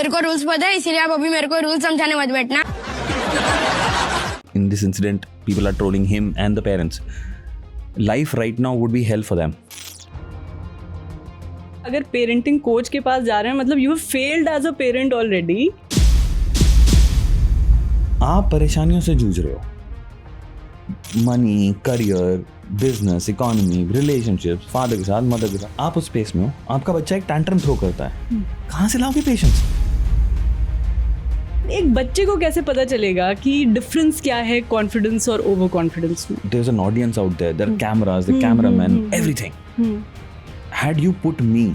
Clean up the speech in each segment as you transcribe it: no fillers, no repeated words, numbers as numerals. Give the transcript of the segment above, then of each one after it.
मेरे को रूल्स पता है, इसीलिए आप अभी मेरे को रूल्स समझाने मत बैठना। In this incident, people are trolling him and the parents. Life right now would be hell for them. अगर पेरेंटिंग कोच के पास जा रहे हैं मतलब you have failed as a parent already. आप परेशानियों से जूझ रहे हो, money, career, business, economy, relationship, father के साथ, मदर के साथ, आप उस स्पेस में हो। आपका बच्चा एक टैंट्रम थ्रो करता है, कहाँ से लाओगे पेशेंस? एक बच्चे को कैसे पता चलेगा कि डिफरेंस क्या है कॉन्फिडेंस और ओवर कॉन्फिडेंस में? There's an audience out there. There are cameras, the cameramen, everything. Had you put me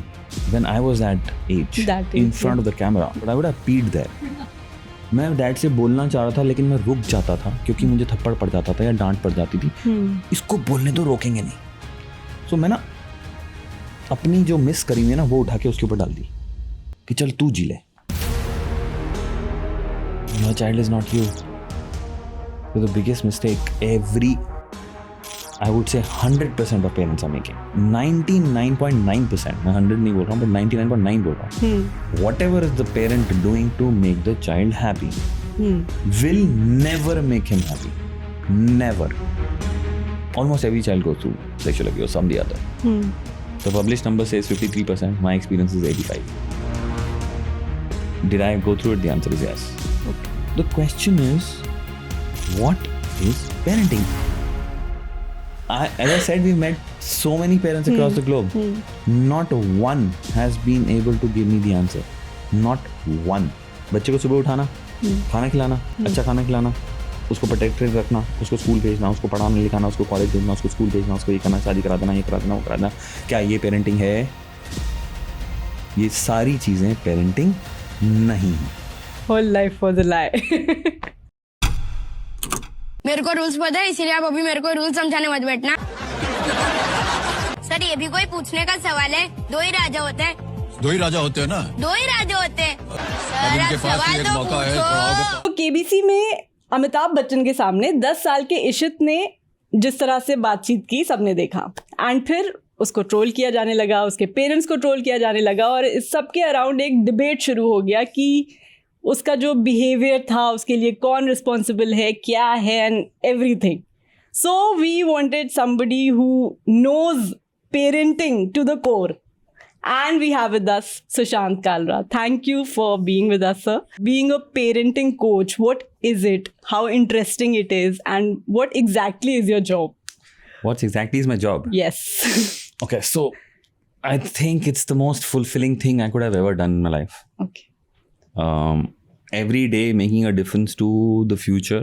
when I was that age in front of the camera, but I would have peed there. मैं dad से बोलना चाह रहा था लेकिन मैं रुक जाता था क्योंकि मुझे थप्पड़ पड़ जाता था या डांट पड़ जाती थी। इसको बोलने तो रोकेंगे नहीं। So मैं ना अपनी जो मिस करी हुई है ना वो उठा के उसके ऊपर डाल दी कि चल तू जी ले। Your child is not you. So the biggest mistake I would say 100% of parents are making. 99.9%. मैं 100 नहीं बोल रहा हूँ, but 99.9 बोल रहा हूँ. Whatever is the parent doing to make the child happy will never make him happy. Never. Almost every child goes through sexual abuse, some the other. The published number says 53%. My experience is 85. Did I go through it? The answer is yes. Okay. The question is, what is parenting? As I said, we've met so many parents across the globe. Not one has been able to give me the answer. Not one. बच्चे को सुबह उठाना, खाना खिलाना, अच्छा खाना खिलाना, उसको प्रोटेक्टेड रखना, उसको स्कूल भेजना, उसको पढ़ाना लिखाना, उसको कॉलेज भेजना, उसको स्कूल भेजना, उसको ये करना, शादी करा देना, ये करा देना, वो करा देना। क्या ये पेरेंटिंग है? ये सारी चीज़ें पेरेंटिंग नहीं है। Whole life was a lie. मेरे को रूल्स पता है, इसीलिए आप अभी मेरे को रूल्स समझाने मत बैठना। सर ये भी कोई पूछने का सवाल है? दो ही राजा होते हैं। दो ही राजा होते हैं ना? दो ही राजा होते हैं। सर आप सवाल तो पूछो। तो केबीसी में अमिताभ बच्चन के सामने 10 साल के इशित ने जिस तरह से बातचीत की सबने देखा, एंड फिर उसको ट्रोल किया जाने लगा, उसके पेरेंट्स को ट्रोल किया जाने लगा, और इस सब के अराउंड एक डिबेट शुरू हो गया कि उसका जो बिहेवियर था उसके लिए कौन रिस्पॉन्सिबल है, क्या है, and everything. So we wanted somebody who knows parenting to the core, and we have with us Sushant Kalra. Thank you for being with us, sir. Being a parenting coach, what is it, how interesting it is, and what exactly is your job? What exactly is my job? Yes. Okay, so I think it's the most fulfilling thing I could have ever done in my life. Okay. Every day making a difference to the future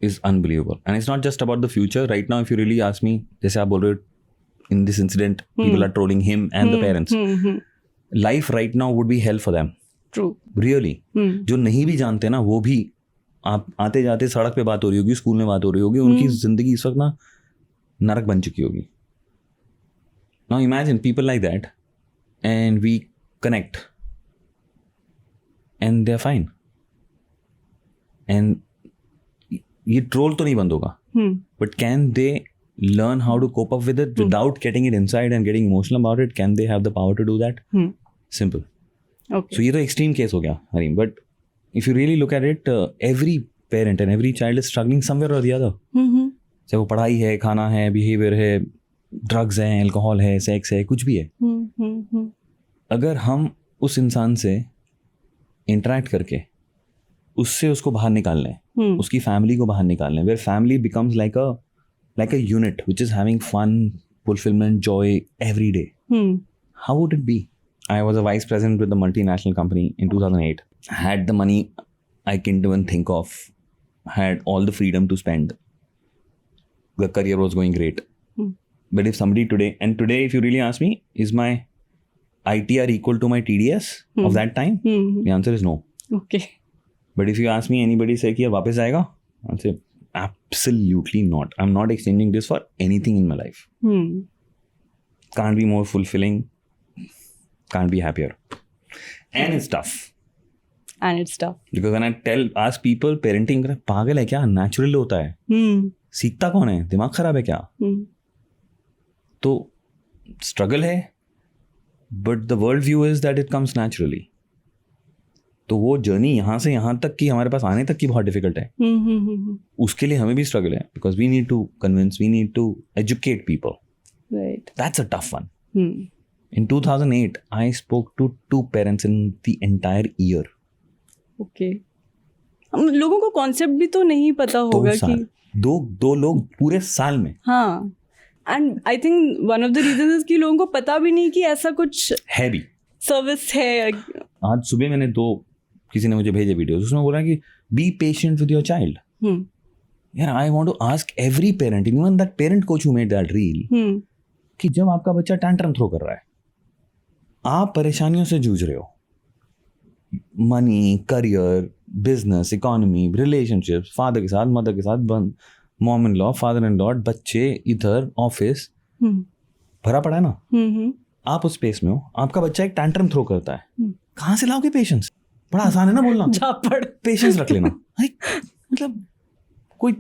is unbelievable. And it's not just about the future. Right now, if you really ask me, जैसे आप बोल रहे हो, in this incident, people are trolling him and the parents. Life right now would be hell for them. True. Really. जो नहीं भी जानते ना, वो भी आप आते जाते सड़क पे बात हो रही होगी, स्कूल में बात हो रही होगी, उनकी जिंदगी इस वक्त ना नरक बन चुकी होगी. Now imagine people like that, and we connect. And they're fine. And ये troll तो नहीं बंद होगा. But can they learn how to cope up with it without getting it inside and getting emotional about it? Can they have the power to do that? Simple. Okay. So ये तो extreme case हो गया, Harim. But if you really look at it, every parent and every child is struggling somewhere or the other. चाहे वो पढ़ाई है, खाना है, behavior है, drugs है, alcohol है, sex है, कुछ भी है. अगर हम उस इंसान से इंटरैक्ट करके उससे उसको बाहर निकाल लें, उसकी फैमिली को बाहर निकाल लें, where family becomes like a unit which is having fun, fulfilment, joy every day. How would it be? I was a vice president with a multinational company in 2008. Had the money I can even think of, had all the freedom to spend. The career was going great. But if somebody today, and today if you really ask me, is my ITR equal to my TDS of that time? The answer is no. Okay. But if you ask me, anybody say कि वापस आएगा? I'll say absolutely not. I'm not exchanging this for anything in my life. Can't be more fulfilling. Can't be happier. And it's tough. And it's tough. Because when I ask people, parenting पागल है क्या? Natural होता है. सीखता कौन है? दिमाग खराब है क्या? तो struggle है. But the world view is that it comes naturally. तो वो जर्नी यहाँ से यहाँ तक की हमारे पास आने तक की बहुत डिफिकल्ट है. उसके लिए हमें भी स्ट्रगल है, because we need to convince, we need to educate people. Right. That's a tough one. In 2008, I spoke to 2 parents in the entire year. Okay. हम लोगों को कॉन्सेप्ट भी तो नहीं पता होगा कि दो लोग पूरे साल में. हाँ. And I think one of the reasons कि लोगों को पता भी नहीं कि ऐसा कुछ है भी सर्विस है. आज सुबह मैंने किसी ने मुझे भेजे वीडियोस, उसमें बोला कि be patient with your child. यार I want to ask every parent, even that parent coach who made that reel, कि जब आपका बच्चा टैंट्रम थ्रो कर रहा है, आप परेशानियों से जूझ रहे हो, money, career, business, economy, relationships, father के साथ, मदर के साथ, mom in law, father in law, बच्चे, इधर ऑफिस, भरा पड़ा है ना. आप उस स्पेस में हो, आपका बच्चा एक टैंट्रम थ्रो करता है, कहाँ से लाओगे पेशेंस? बड़ा आसान है ना बोलना, पेशेंस रख लेना. मतलब कोई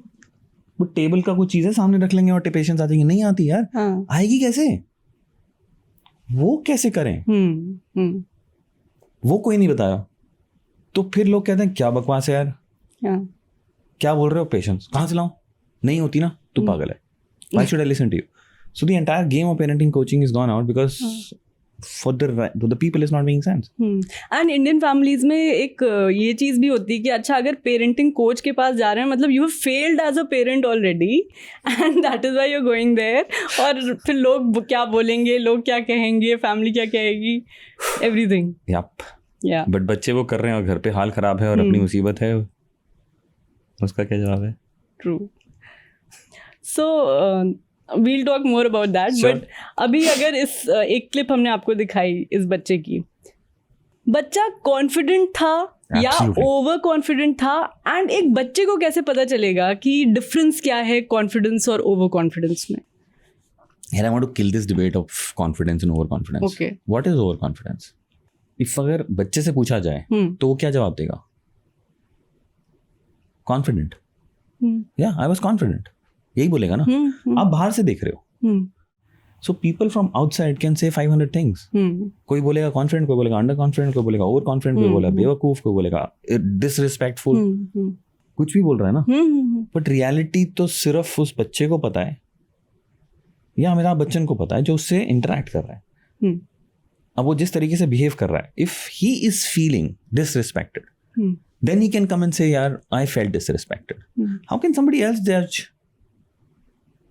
टेबल का कुछ चीज है सामने रख लेंगे और पेशेंस आ जाएगी? नहीं आती यार. हाँ. आएगी कैसे? वो कैसे करें? वो कोई नहीं बताया. तो फिर लोग कहते हैं क्या बकवास है यार. हाँ. क्या बोल रहे हो? पेशेंस कहाँ से लाऊं? नहीं होती ना, तू पागल है. Why should I listen to you? So the entire game of parenting coaching is gone out because for the people is not making sense. And Indian families में एक ये चीज़ भी होती है कि अच्छा अगर पेरेंटिंग कोच के पास जा रहे हैं मतलब you have failed as a parent already and that is why you're going there. और फिर लोग क्या बोलेंगे, लोग क्या कहेंगे, फैमिली क्या कहेगी, everything. Yup. Yeah. But बच्चे वो कर रहे हैं और घर पे हाल खराब है और अपनी मुसीबत है, उसका क्या जवाब है? True. So we'll talk more about that. Sure. But अभी अगर एक क्लिप हमने आपको दिखाई इस बच्चे की, बच्चा कॉन्फिडेंट था या ओवर कॉन्फिडेंट था, एंड एक बच्चे को कैसे पता चलेगा कि डिफरेंस क्या है कॉन्फिडेंस और ओवर कॉन्फिडेंस में? Here I want to kill this debate of confidence and overconfidence. Okay. What is overconfidence? If अगर बच्चे से पूछा जाए तो वो क्या जवाब देगा? Confident. Yeah, I was confident. यही बोलेगा ना. आप बाहर से देख रहे हो. So people from outside can say 500 things. कोई बोलेगा confident, कोई बोलेगा under confident, कोई बोलेगा over confident, कोई बोलेगा बेवकूफ, कोई बोलेगा disrespectful. कुछ भी बोल रहा है ना. But reality तो सिर्फ उस बच्चे को पता है या अमिताभ बच्चन को पता है जो उससे इंटरेक्ट कर रहा है. अब वो जिस तरीके से बिहेव कर रहा है, if he is feeling disrespected, then he can come and say, यार I felt disrespected. How can somebody else judge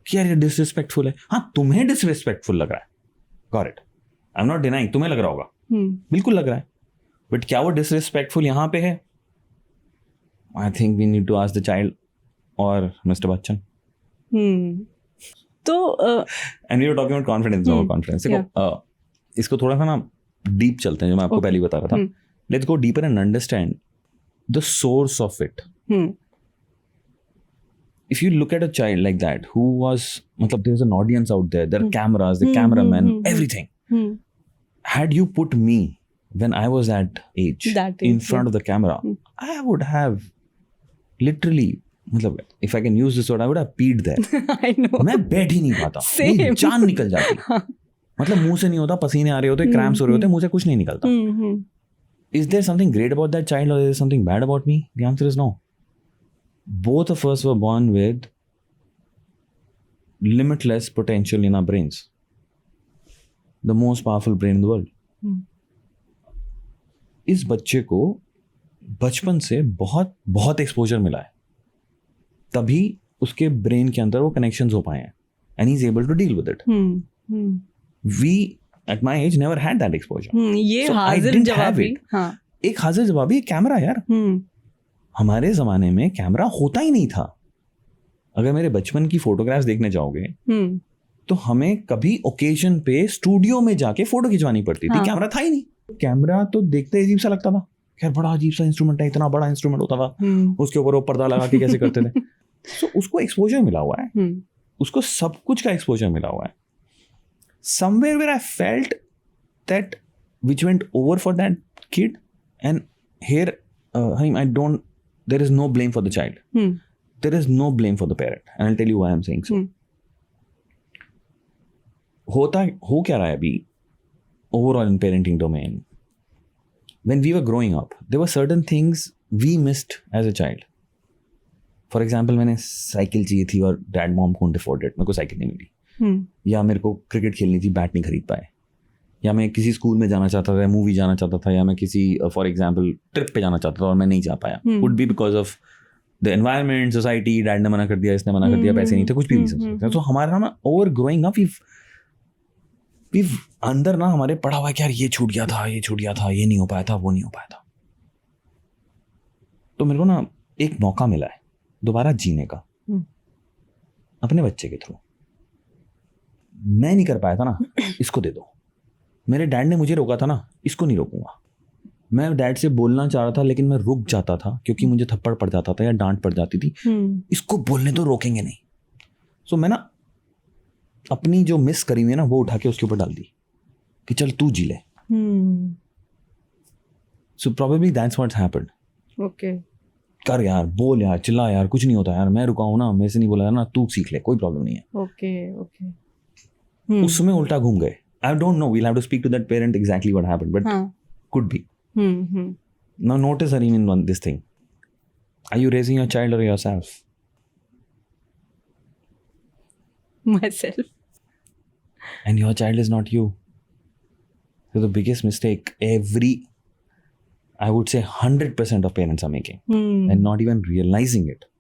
कि यार ये disrespectful है? हाँ, तुम्हें disrespectful लग रहा है. Got it. I'm not denying, तुम्हें लग रहा होगा. बिल्कुल लग रहा है. But क्या वो disrespectful यहाँ पे है? I think we need to ask the child or Mr. Bachchan. तो and we were talking about confidence, over confidence. देखो, इसको थोड़ा सा ना डीप चलते हैं, जो मैं आपको पहले ही बता रहा था. Let's go deeper and understand the source of it. If you look at a child like that who was, मतलब there's an audience out there, there are cameras, the cameraman, everything. Had you put me when I was that age in front of the camera, I would have literally, मतलब if I can use this word, I would have peed there. I know. मैं बैठ ही नहीं पाता. मेरी जान निकल जाती. मतलब मुंह से नहीं होता, पसीने आ रहे होते, क्रैम्प्स हो रहे होते, मुंह से कुछ नहीं निकलता. Is there something great about that child or is there something bad about me? The answer is no. Both of us were born with limitless potential in our brains. The most powerful brain in the world. इस बच्चे को बचपन से बहुत बहुत exposure मिला है, तभी उसके ब्रेन के अंदर वो कनेक्शंस हो पाए हैं, and he's able to deal with it. We at my age never had that exposure. ये so हाजिर जवाबी. हाँ. एक हाजिर जवाबी एक कैमरा यार. हमारे जमाने में कैमरा होता ही नहीं था. अगर मेरे बचपन की फोटोग्राफ्स देखने जाओगे तो हमें कभी ओकेजन पे स्टूडियो में जाके फोटो खिंचवानी पड़ती थी. कैमरा था ही नहीं. कैमरा तो देखते अजीब सा लगता था. खैर बड़ा अजीब सा इंस्ट्रूमेंट है, इतना बड़ा इंस्ट्रूमेंट होता था, उसके ऊपर वो पर्दा लगा के कैसे करते थे. तो उसको एक्सपोजर मिला हुआ है, उसको सब कुछ का एक्सपोजर मिला हुआ है. Somewhere where I felt that which went over for that kid, and here I don't, there is no blame for the child. There is no blame for the parent, and I'll tell you why I'm saying so. हो क्या रहा है अभी overall in parenting domain? when we were growing up, there were certain things we missed as a child. For example, मैंने cycle चाहिए थी और dad mom couldn't afford it, मेरे को साइकिल नहीं मिली, या मेरे को क्रिकेट खेलनी थी, बैट नहीं खरीद पाए, या मैं किसी स्कूल में जाना चाहता था, मूवी जाना चाहता था, या मैं किसी फॉर एग्जाम्पल ट्रिप पे जाना चाहता था और मैं नहीं जा पाया. Would be because of the environment, society, dad ने मना कर दिया, इसने मना कर दिया, पैसे नहीं थे, कुछ भी रीजन सकते हैं. तो हमारा ना ओवर ग्रोइंग अप वी अंदर ना हमारे पड़ा हुआ है कि यार ये छूट गया था, ये छूट गया था, ये नहीं हो पाया था, वो नहीं हो पाया था. तो मेरे को ना एक मौका मिला है दोबारा जीने का अपने बच्चे के थ्रू. मैं नहीं कर पाया था ना, इसको दे दो. मेरे डैड ने मुझे रोका था ना, इसको नहीं रोकूंगा. मैं डैड से बोलना चाह रहा था लेकिन मैं रुक जाता था क्योंकि मुझे थप्पड़ पड़ जाता था या डांट पड़ जाती थी. इसको बोलने तो रोकेंगे नहीं. सो मैं ना अपनी जो मिस करी हुई है ना वो उठा के उसके ऊपर डाल दी कि चल तू जी ले. So probably that's what's happened. Okay, कर यार, बोल यार, चिल्ला यार, कुछ नहीं होता यार, मैं रुका हूं ना, मेरे से नहीं बोला यार ना, तू सीख ले, कोई प्रॉब्लम नहीं है. Okay okay. उसमें उल्टा घूम गए. I don't know. We'll have to speak to that parent exactly what happened, but could be. Now notice, Harim, on this thing. Are you raising your child or yourself? Myself. And your child is not you. So the biggest mistake I would say 100% of parents are making and not even realizing it.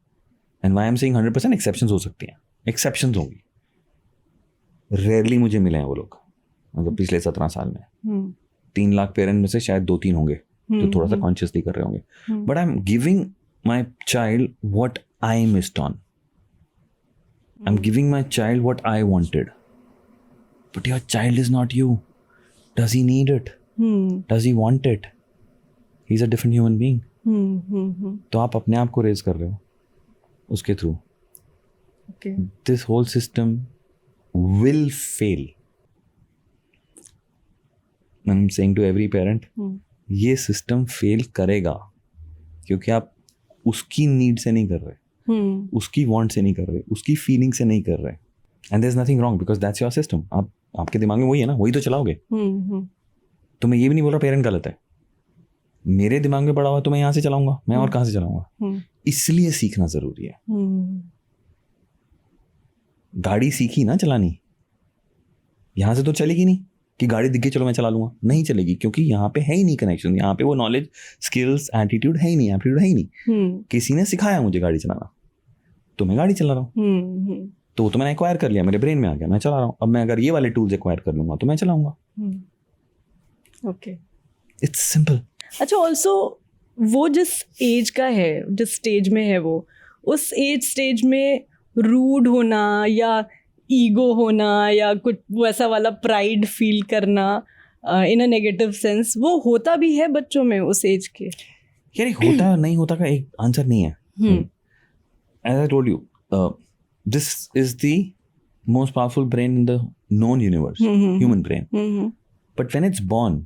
And why I'm saying 100%, exceptions हो सकती हैं. Exceptions होंगी. Rarely मुझे मिले हैं वो लोग. मतलब पिछले 17 साल में 3 लाख पेरेंट में से शायद 2-3 होंगे जो थोड़ा सा कॉन्शियसली कर रहे होंगे. But I am giving my child what I missed on. I am giving my child what I wanted. But your child is not you. Does he need it? Does he want it? He is a different human being. तो आप अपने आप को raise कर रहे हो उसके through. This whole system will fail. I'm saying to every parent, ये सिस्टम फेल करेगा क्योंकि आप उसकी नीड से नहीं कर रहे, उसकी वांट से नहीं कर रहे, उसकी फीलिंग से नहीं कर रहे. And there is nothing wrong because that's your system. आपके दिमाग में वही है ना, वही तो चलाओगे. तो मैं ये भी नहीं बोल रहा पेरेंट गलत है. मेरे दिमाग में पड़ा हुआ है तो मैं यहाँ से चलाऊंगा, मैं और कहाँ से चलाऊंगा. इसलिए सीखना जरूरी है. गाड़ी सीखी ना चलानी, यहाँ से तो चलेगी नहीं कि गाड़ी दिख गई चलो मैं चला लूंगा. नहीं चलेगी क्योंकि यहाँ पे है ही नहीं कनेक्शन. यहाँ पे वो नॉलेज, स्किल्स, एटीट्यूड है ही नहीं, एप्टीट्यूड है ही नहीं. किसी ने सिखाया मुझे गाड़ी चलाना तो मैं गाड़ी चला रहा हूँ. तो वो तो मैंने एक्वायर कर लिया, मेरे ब्रेन में आ गया, मैं चला रहा हूँ. अब मैं अगर ये वाले टूल्स एक्वायर कर लूंगा तो मैं चलाऊंगा. Okay, it's simple. अच्छा, ऑल्सो वो जिस एज का है, जिस स्टेज में है वो, उस एज स्टेज में रूड होना या ईगो होना या कुछ वैसा वाला प्राइड फील करना इन अ नेगेटिव सेंस, वो होता भी है बच्चों में उस एज के. यार होता नहीं होता का एक आंसर नहीं है. As I told you, this is the most powerful brain in the known universe, human brain. But when it's born,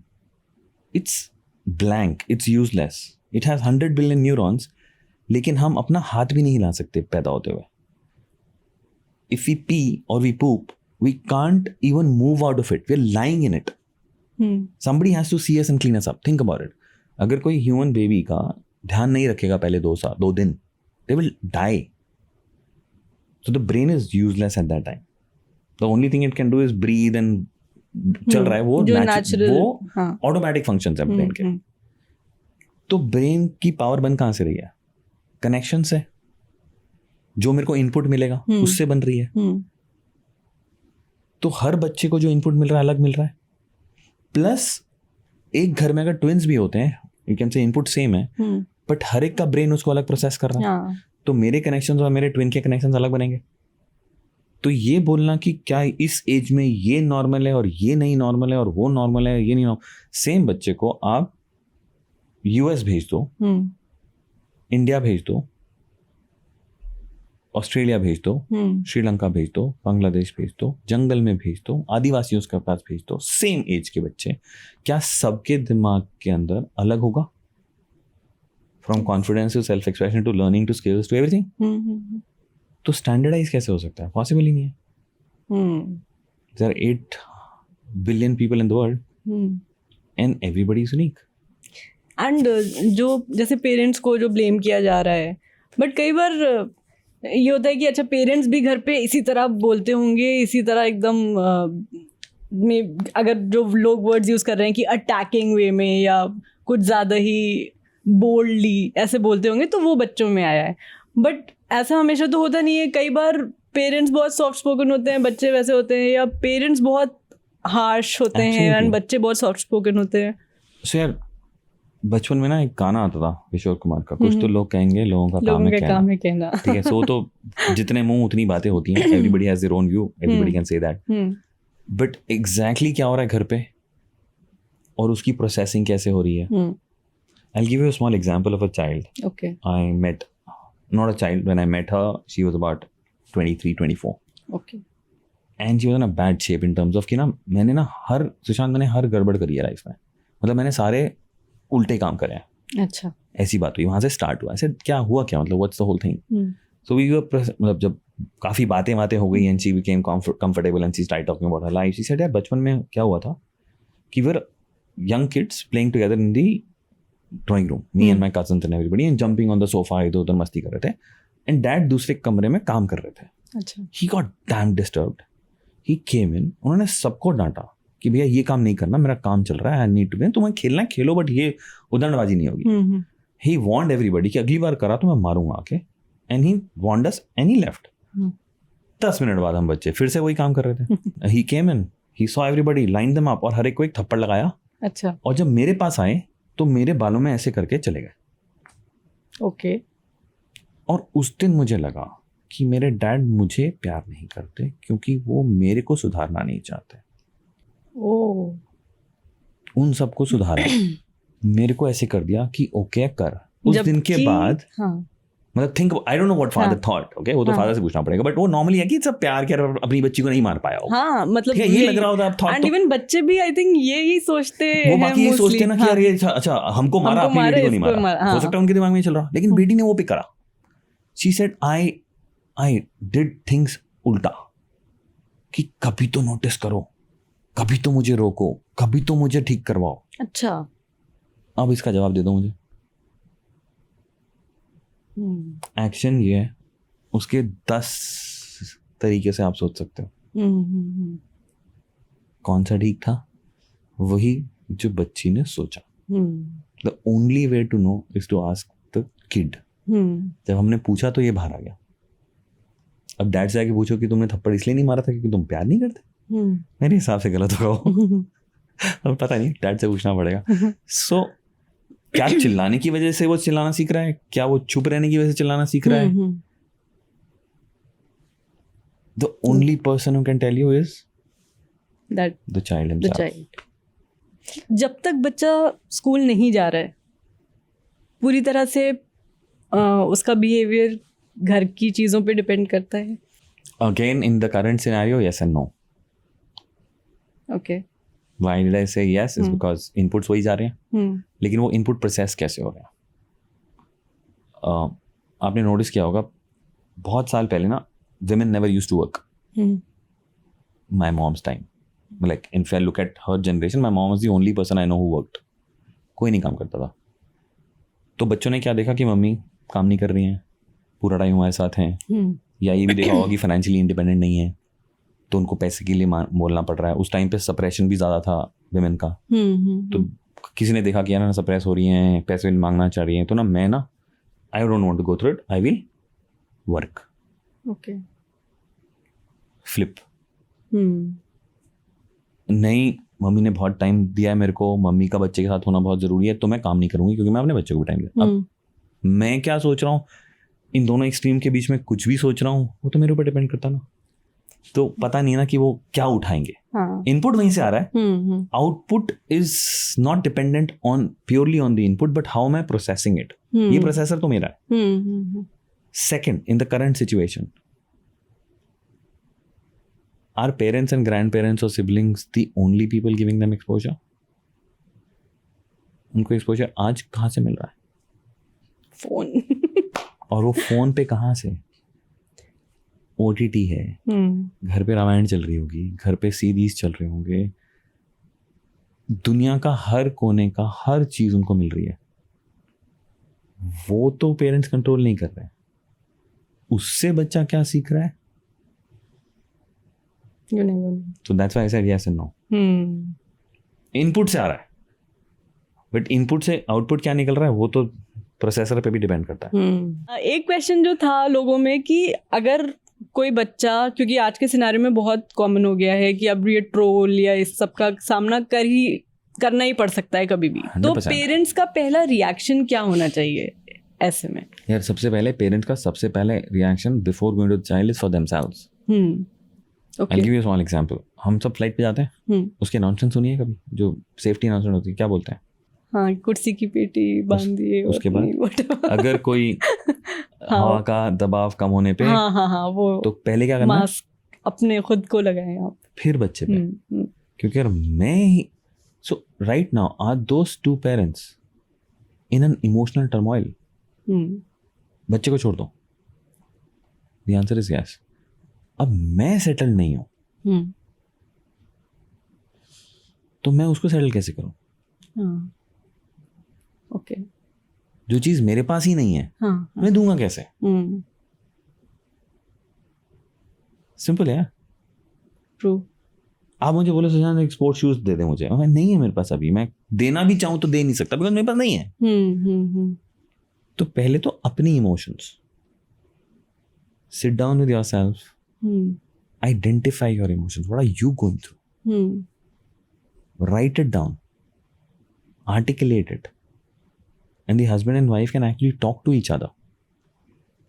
it's blank, it's useless. It has 100 billion neurons, लेकिन हम अपना हाथ भी नहीं हिला सकते पैदा होते हुए. If we pee or we poop, we can't even move out of it. We're lying in it. Somebody has to see us and clean us up. Think about it. अगर कोई ह्यूमन बेबी का ध्यान नहीं रखेगा पहले 2 दिन, they will die. So the brain is useless at that time. The only thing it can do is breathe and चल रहा है वो natural, वो automatic functions है brain के. तो brain की पावर बन कहाँ से रही है? कनेक्शन से. जो मेरे को इनपुट मिलेगा उससे बन रही है. तो हर बच्चे को जो इनपुट मिल रहा है अलग मिल रहा है. प्लस एक घर में अगर ट्विंस भी होते हैं, you can say input same है, बट हर एक का ब्रेन उसको अलग प्रोसेस कर रहा है. तो मेरे कनेक्शंस और मेरे ट्विन के कनेक्शंस अलग बनेंगे. तो ये बोलना कि क्या इस एज में ये नॉर्मल है और ये नहीं नॉर्मल है और वो नॉर्मल है, ये नहीं नॉर्मल. सेम बच्चे को आप यूएस भेज दो, इंडिया भेज दो, ऑस्ट्रेलिया भेज दो, श्रीलंका भेज दो, बांग्लादेश भेज दो, जंगल में भेज दो, आदिवासियों के पास भेज दो, सेम एज के बच्चे, क्या सबके दिमाग के अंदर अलग होगा? From confidence to self expression to learning to skills to everything. तो स्टैंडर्डाइज कैसे हो सकता है? पॉसिबल ही नहीं है. There are 8 billion people in the world and everybody is unique. And जो जैसे पेरेंट्स को जो ब्लेम किया जा रहा है, बट कई बार ये होता है कि अच्छा पेरेंट्स भी घर पे इसी तरह बोलते होंगे, इसी तरह एकदम में अगर जो लोग वर्ड्स यूज़ कर रहे हैं कि अटैकिंग वे में या कुछ ज़्यादा ही बोल्डली ऐसे बोलते होंगे, तो वो बच्चों में आया है। बट ऐसा हमेशा तो होता नहीं है, कई बार पेरेंट्स बहुत सॉफ्ट स्पोकन होते हैं, बच्चे वैसे होते हैं, या पेरेंट्स बहुत हार्श होते हैं एंड बच्चे बहुत सॉफ्ट स्पोकन होते हैं। सो यार बचपन में ना एक गाना आता था किशोर कुमार का, कुछ तो लोग कहेंगे लोगों का काम है कहना, ठीक है। सो तो जितने मुंह उतनी बातें होती हैं, everybody has their own view, everybody can say that, but exactly क्या हो रहा है घर पे और उसकी प्रोसेसिंग कैसे हो रही है। आई will give you a small example of a child. Okay. I met, not a child, when I met her she was about 23 24. Okay. And she was in a bad shape in terms of कि ना मैंने ना मैंने हर गड़बड़ करी है life में, मतलब मैंने सारे उल्टे काम करे हैं. अच्छा. ऐसी बात हुई, वहाँ से स्टार्ट हुआ. ऐसे क्या हुआ क्या, मतलब what's the whole thing. So we मतलब जब काफ़ी बातें हो गई and she became comfortable and she started talking about her life. She said यार बचपन में क्या हुआ था कि we were young kids playing together in the drawing room, me and my cousins and everybody, and jumping on the sofa, इधर उधर मस्ती कर रहे थे. एंड डैड दूसरे कमरे में काम कर रहे थे. अच्छा. He got damn disturbed. He came in, उन्होंने सबको डांटा कि भैया ये काम नहीं करना, मेरा काम चल रहा है, आई नीड टू बी, तुम्हें खेलना है खेलो, बट ये उदंडबाजी नहीं होगी. ही वांट एवरीबडी कि अगली बार करा तो मैं मारूंगा आके. And he want us and he left. 10 minute बाद हम बच्चे फिर से वही काम कर रहे थे. He came in, he saw everybody, line them up, और हर एक को एक थप्पड़ लगाया. अच्छा. और जब मेरे पास आए तो मेरे बालों में ऐसे करके चले गए. ओके. और उस दिन मुझे लगा कि मेरे डैड मुझे प्यार नहीं करते क्योंकि वो मेरे को सुधारना नहीं चाहते. ओह. उन सबको सुधारा, मेरे को ऐसे कर दिया कि ओके कर. उस दिन के बाद मतलब think, I don't know what father thought, okay वो तो फादर से पूछना पड़ेगा, बट वो नॉर्मली है कि सब प्यार के अपनी बच्ची को नहीं मार पाया हो. हाँ, मतलब ये लग रहा होता है थॉट. एंड इवन बच्चे भी आई थिंक यही सोचते हैं, वो बाकी ये सोचते हैं ना कि यार ये अच्छा हमको मारा, अपनी बेटी को नहीं मारा. हो सकता है उनके दिमाग में चल रहा, लेकिन बेटी ने वो पिक करा. She said I did things उल्टा, कि कभी तो नोटिस करो, कभी तो मुझे रोको, कभी तो मुझे ठीक करवाओ. अच्छा. अब इसका जवाब दे दो मुझे. एक्शन ये है, उसके 10 तरीके से आप सोच सकते हो. कौन सा ठीक था? वही जो बच्ची ने सोचा. The only way to know is to ask the kid. जब हमने पूछा तो ये बाहर आ गया. अब डैड से आके पूछो कि तुमने थप्पड़ इसलिए नहीं मारा था क्योंकि तुम प्यार नहीं करते, मेरे हिसाब से गलत होगा. अब पता नहीं, डैड से पूछना पड़ेगा. सो क्या चिल्लाने की वजह से वो चिल्लाना सीख रहा है, क्या वो चुप रहने की वजह से चिल्लाना सीख रहा है? The only person who can tell you is that the child himself. जब तक बच्चा स्कूल नहीं जा रहा है पूरी तरह से उसका बिहेवियर घर की चीजों पे डिपेंड करता है. Again in the current scenario yes and no. Okay. Why did I say yes? Is because inputs वही जा रहे हैं, लेकिन वो input process कैसे हो रहे हैं? आपने नोटिस किया होगा बहुत साल पहले ना, women never used to work. My mom's time, like if I look at her generation, my mom was the only person I know who worked. कोई नहीं काम करता था. तो बच्चों ने क्या देखा कि मम्मी काम नहीं कर रही हैं, पूरा टाइम हमारे साथ हैं, या ये भी देखा होगा कि फाइनेंशियली इंडिपेंडेंट नहीं है, तो उनको पैसे के लिए बोलना पड़ रहा है. उस टाइम पे सप्रेशन भी ज़्यादा था विमेन का. तो किसी ने देखा कि यार ना सप्रेस हो रही हैं, पैसे मांगना चाह रही हैं, तो मैं I don't want to go through it, I will work. Okay. Flip. नहीं, मम्मी ने बहुत टाइम दिया है मेरे को, मम्मी का बच्चे के साथ होना बहुत ज़रूरी है, तो मैं काम नहीं करूँगी क्योंकि मैं अपने बच्चे को भी टाइम दिया. अब मैं क्या सोच रहा हूँ, इन दोनों एक्सट्रीम के बीच में कुछ भी सोच रहा हूँ, वो तो मेरे ऊपर डिपेंड करता ना. तो पता नहीं ना कि वो क्या उठाएंगे. इनपुट वहीं से आ रहा है. Output is not dependent on purely on the input, but how मैं प्रोसेसिंग इट. ये प्रोसेसर तो मेरा है. Second, in the current situation, are parents and grandparents और siblings the only people giving them exposure? उनको exposure आज कहाँ से मिल रहा है? फोन. और वो फोन पे कहाँ से? OTT है, घर पे रामायण चल रही होगी, घर पे सीरीज चल रहे होंगे, दुनिया का हर कोने का हर चीज उनको मिल रही है. वो तो पेरेंट्स कंट्रोल नहीं कर रहे हैं, उससे बच्चा क्या सीख रहा है. तो that's why I said yes and no. Input से आ रहा है, बट इनपुट से आउटपुट क्या निकल रहा है वो तो प्रोसेसर पे भी डिपेंड करता है. एक क्वेश्चन जो था लोगों में कि अगर कोई बच्चा, क्योंकि आज के सिनारियो में बहुत कॉमन हो गया है कि अब ये ट्रोल या इस सब का सामना करना ही पड़ सकता है कभी भी, तो 100%. पेरेंट्स का पहला रिएक्शन क्या होना चाहिए ऐसे में? यार सबसे पहले पेरेंट्स का सबसे पहले reaction before going to the child is for themselves. I give you small example. हम सब फ्लाइट पे जाते हैं, उसके अनाउंसमेंट सुनिए कभी, जो सेफ्टी अनाउंसमेंट होती है, क्या बोलते हैं? हाँ, कुर्सी की पेटी बांध दिए. उसके बाद अगर कोई हवा का दबाव कम होने पे हाँ, वो तो पहले क्या करना है? मास्क अपने खुद को लगाएं आप, फिर बच्चे पे. क्योंकि यार मैं ही so right now are those two parents in an emotional turmoil. बच्चे को छोड़ दो, द आंसर इज यस. अब मैं सेटल नहीं हूं तो मैं उसको सेटल कैसे करूं? ओके. जो चीज मेरे पास ही नहीं है मैं दूंगा कैसे? सिंपल है. ट्रू. आप मुझे बोले सुशांत एक स्पोर्ट्स शूज दे दे मुझे, नहीं है मेरे पास अभी, मैं देना भी चाहूं तो दे नहीं सकता बिकॉज मेरे पास नहीं है. तो पहले तो अपनी emotions, sit down with yourself, identify your emotions, what are you going through, write it down, articulate it, and the husband and wife can actually talk to each other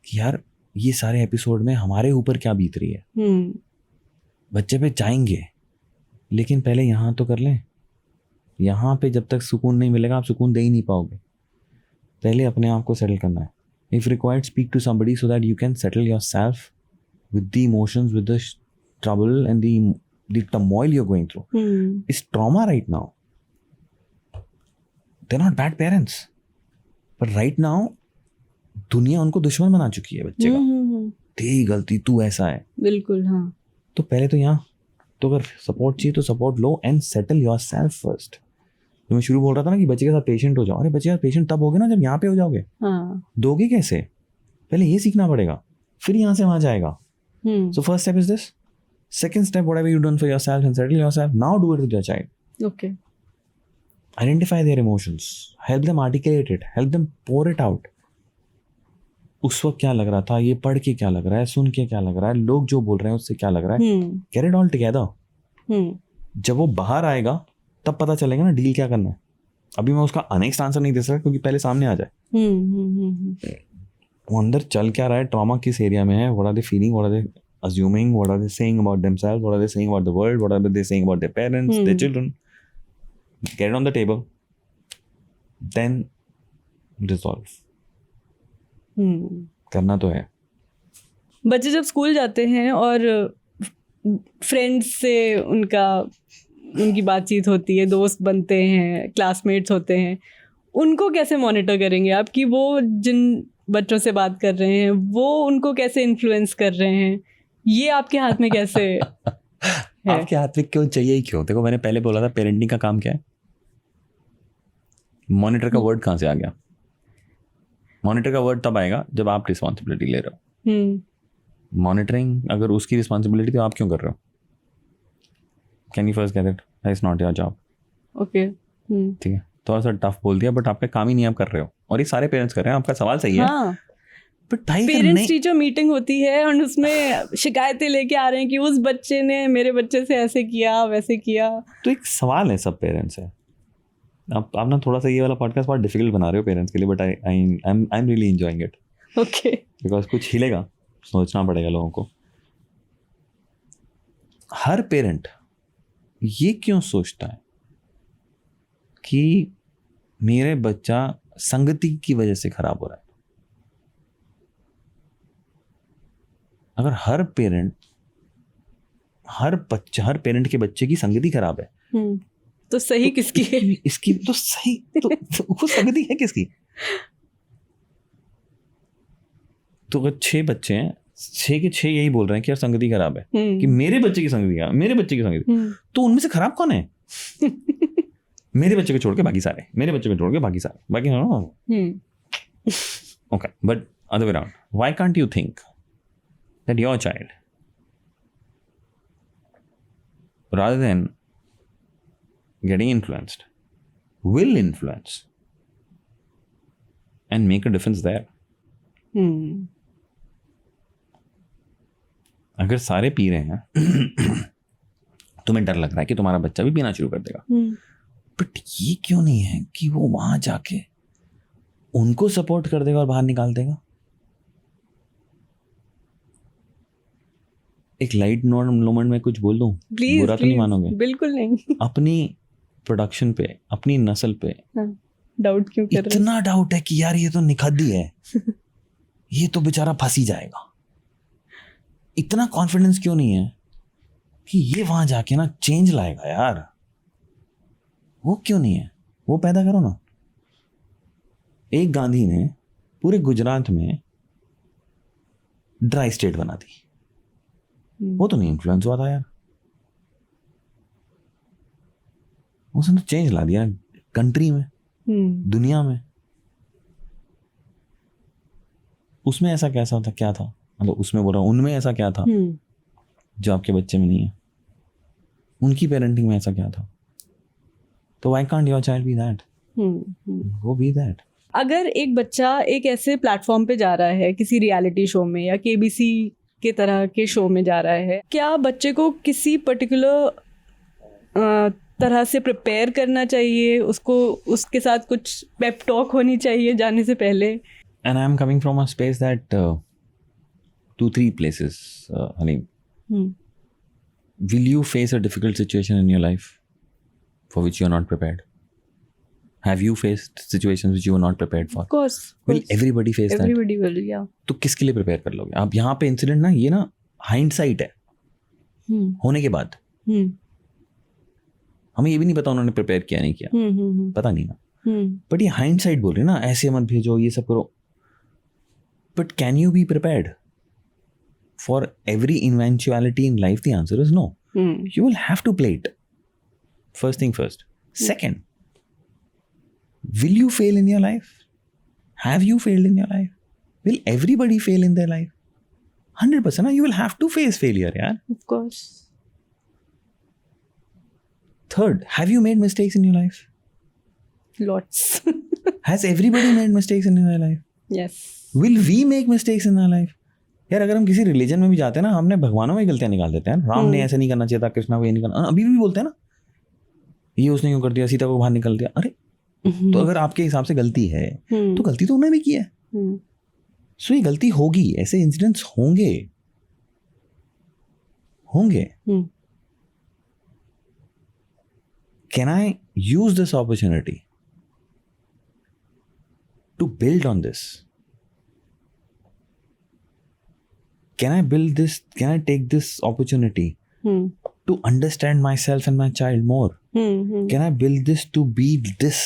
कि यार ये सारे एपिसोड में हमारे ऊपर क्या बीत रही है. बच्चे पे जाएंगे लेकिन पहले यहाँ तो कर लें. यहाँ पे जब तक सुकून नहीं मिलेगा आप सुकून दे ही नहीं पाओगे. पहले अपने आप को सेटल करना है. If required speak to somebody so that you can settle yourself with the emotions, with the trouble and the turmoil you're going through. It's trauma right now. They're not bad parents, but right now दुनिया उनको दुश्मन बना चुकी है बच्चे का. तेरी गलती, तू ऐसा है. बिल्कुल. हाँ, तो पहले तो यहाँ तो अगर सपोर्ट चाहिए तो support low and settle yourself first. तो मैं शुरू बोल रहा था ना कि बच्चे के साथ पेशेंट हो जाओ. अरे बच्चे यार पेशेंट तब होगे ना जब यहाँ पे हो जाओगे. दोगे कैसे? पहले ये सीखना पड़ेगा, फिर यहाँ से वहाँ जाएगा. So first step is this. Second step, whatever you've done for yourself and settle yourself, now do it with your child. Okay. Identify their emotions. Help them articulate it. Help them pour it out. उस वक्त क्या लग रहा था, ये पढ़ के क्या लग रहा है, सुन के क्या लग रहा है, लोग जो बोल रहे हैं उससे क्या लग रहा है. Get it all together. जब वो बाहर आएगा तब पता चलेगा ना डील क्या करना है. अभी मैं उसका अनेक्स्ट आंसर नहीं दे सकता क्योंकि पहले सामने आ जाए. वो अंदर चल क्या रहा है, ट्रॉमा किस एरिया में है, what are they feeling, what are they assuming, what are they saying about themselves, what are they saying about the world, what are they saying about their parents, their children. Get it on the table, then resolve. करना तो है. बच्चे जब school जाते हैं और friends से उनकी बातचीत होती है, दोस्त बनते हैं, क्लासमेट्स होते हैं, उनको कैसे मॉनिटर करेंगे आप कि वो जिन बच्चों से बात कर रहे हैं वो उनको कैसे इन्फ्लुएंस कर रहे हैं? ये आपके हाथ में कैसे है? आपके हाथ में क्यों चाहिए ही क्यों? देखो मैंने पहले बोला था पेरेंटिंग का काम क्या है. मॉनिटर का वर्ड कहाँ से आ गया? मॉनिटर का वर्ड तब आएगा जब आप रिस्पॉन्सिबिलिटी ले रहे हो. मॉनिटरिंग अगर उसकी रिस्पॉन्सिबिलिटी तो आप क्यों कर रहे हो? Can you first get it? It's not your job. Okay, ठीक है, थोड़ा सा टफ बोल दिया बट आपका काम ही नहीं आप कर रहे हो. और ये सारे पेरेंट्स कर रहे हैं. आपका सवाल सही है. हाँ. पेरेंट्स टीचर मीटिंग होती है और उसमें शिकायतें लेके आ रहे हैं कि उस बच्चे ने मेरे बच्चे से ऐसे किया वैसे किया. तो एक सवाल है सब पेरेंट्स है. आप ना थोड़ा सा ये वाला पॉडकास्ट बहुत डिफिकल्ट बना रहे हो पेरेंट्स के लिए, but I am really enjoying it. Okay, because कुछ हिलेगा, सोचना पड़ेगा लोगों को. हर पेरेंट ये क्यों सोचता है कि मेरे बच्चा संगति की वजह से खराब हो रहा है? अगर हर पेरेंट के बच्चे की संगति खराब है तो सही किसकी है? इसकी तो सही तो वो संगति है किसकी? तो अगर 6 बच्चे हैं, 6 के 6 यही बोल रहे हैं कि यार संगति खराब है, कि मेरे बच्चे की संगति खराब, मेरे बच्चे की संगति, तो उनमें से खराब कौन है? मेरे बच्चे को छोड़ के बाकी सारे, मेरे बच्चे को छोड़ के बाकी सारे, बाकी Okay, but other way around. Why can't you think that your child, rather than getting influenced, will influence and make a difference there? अगर सारे पी रहे हैं तुम्हें डर लग रहा है कि तुम्हारा बच्चा भी पीना शुरू कर देगा, बट ये क्यों नहीं है कि वो वहां जाके उनको सपोर्ट कर देगा और बाहर निकाल देगा? एक लाइट मोमेंट में कुछ बोल दूं, बुरा तो नहीं मानोगे? बिल्कुल नहीं। अपनी प्रोडक्शन पे, अपनी नस्ल पे डाउट क्यों कर रहे हो? इतना डाउट है कि यार ये तो निखद्दी है, ये तो बेचारा फंसी जाएगा। इतना कॉन्फिडेंस क्यों नहीं है कि ये वहां जाके ना चेंज लाएगा यार? वो क्यों नहीं है? वो पैदा करो ना। एक गांधी ने पूरे गुजरात में ड्राई स्टेट बना दी, वो तो नहीं इन्फ्लुएंस हुआ था यार, उसने चेंज ला दिया कंट्री में, दुनिया में। उसमें ऐसा कैसा था, क्या था, मतलब उसमें बोल रहा हूं, उनमें ऐसा क्या था जो आपके बच्चे में नहीं है? उनकी पेरेंटिंग में ऐसा क्या था? तो why can't your child B that? वो बी दैट। अगर एक बच्चा एक ऐसे प्लेटफॉर्म पे जा रहा है, किसी रियलिटी शो में या केबीसी के तरह के शो में जा रहा है, क्या बच्चे को किसी पर्टिकुलर तरह से प्रिपेयर करना चाहिए? उसको उसके साथ कुछ पेप टॉक होनी चाहिए जाने से पहले? And I am coming from a space that 2-3 places, Halim. Will you face a difficult situation in your life for which you are not prepared? Have you faced situations which you were not prepared for? Of course. Will everybody face that? Everybody will, yeah. तो किसके लिए prepare कर लोगे आप? यहाँ पे incident ना, ये ना हाइंडसाइट है, होने के बाद हमें ये भी नहीं पता उन्होंने प्रिपेयर किया नहीं किया, पता नहीं ना, बट ये हाइंडसाइट बोल रहे ना, ऐसे मत भेजो, ये सब करो। But can you be prepared for every eventuality in life? The answer is no. You will have to play it. First thing first. Second, will you fail in your life? Have you failed in your life? Will everybody fail in their life? 100%. You will have to face failure, yeah. Of course. Third, have you made mistakes in your life? Lots. Has everybody made mistakes in their life? Yes. Will we make mistakes in our life? यार अगर हम किसी religion में भी जाते हैं ना, हमने भगवानों में गलतियां निकाल देते हैं। राम ने ऐसे नहीं करना चाहिए था, कृष्णा को ये नहीं करना, अभी भी बोलते हैं ना, ये उसने क्यों कर दिया, सीता को बाहर निकल दिया। अरे तो अगर आपके हिसाब से गलती है तो गलती तो उन्होंने भी की है, सो ये गलती होगी, ऐसे इंसिडेंट्स होंगे। Can I use this opportunity to build on this? Can I build this? Can I take this opportunity to understand myself and my child more? Can I build this to be this?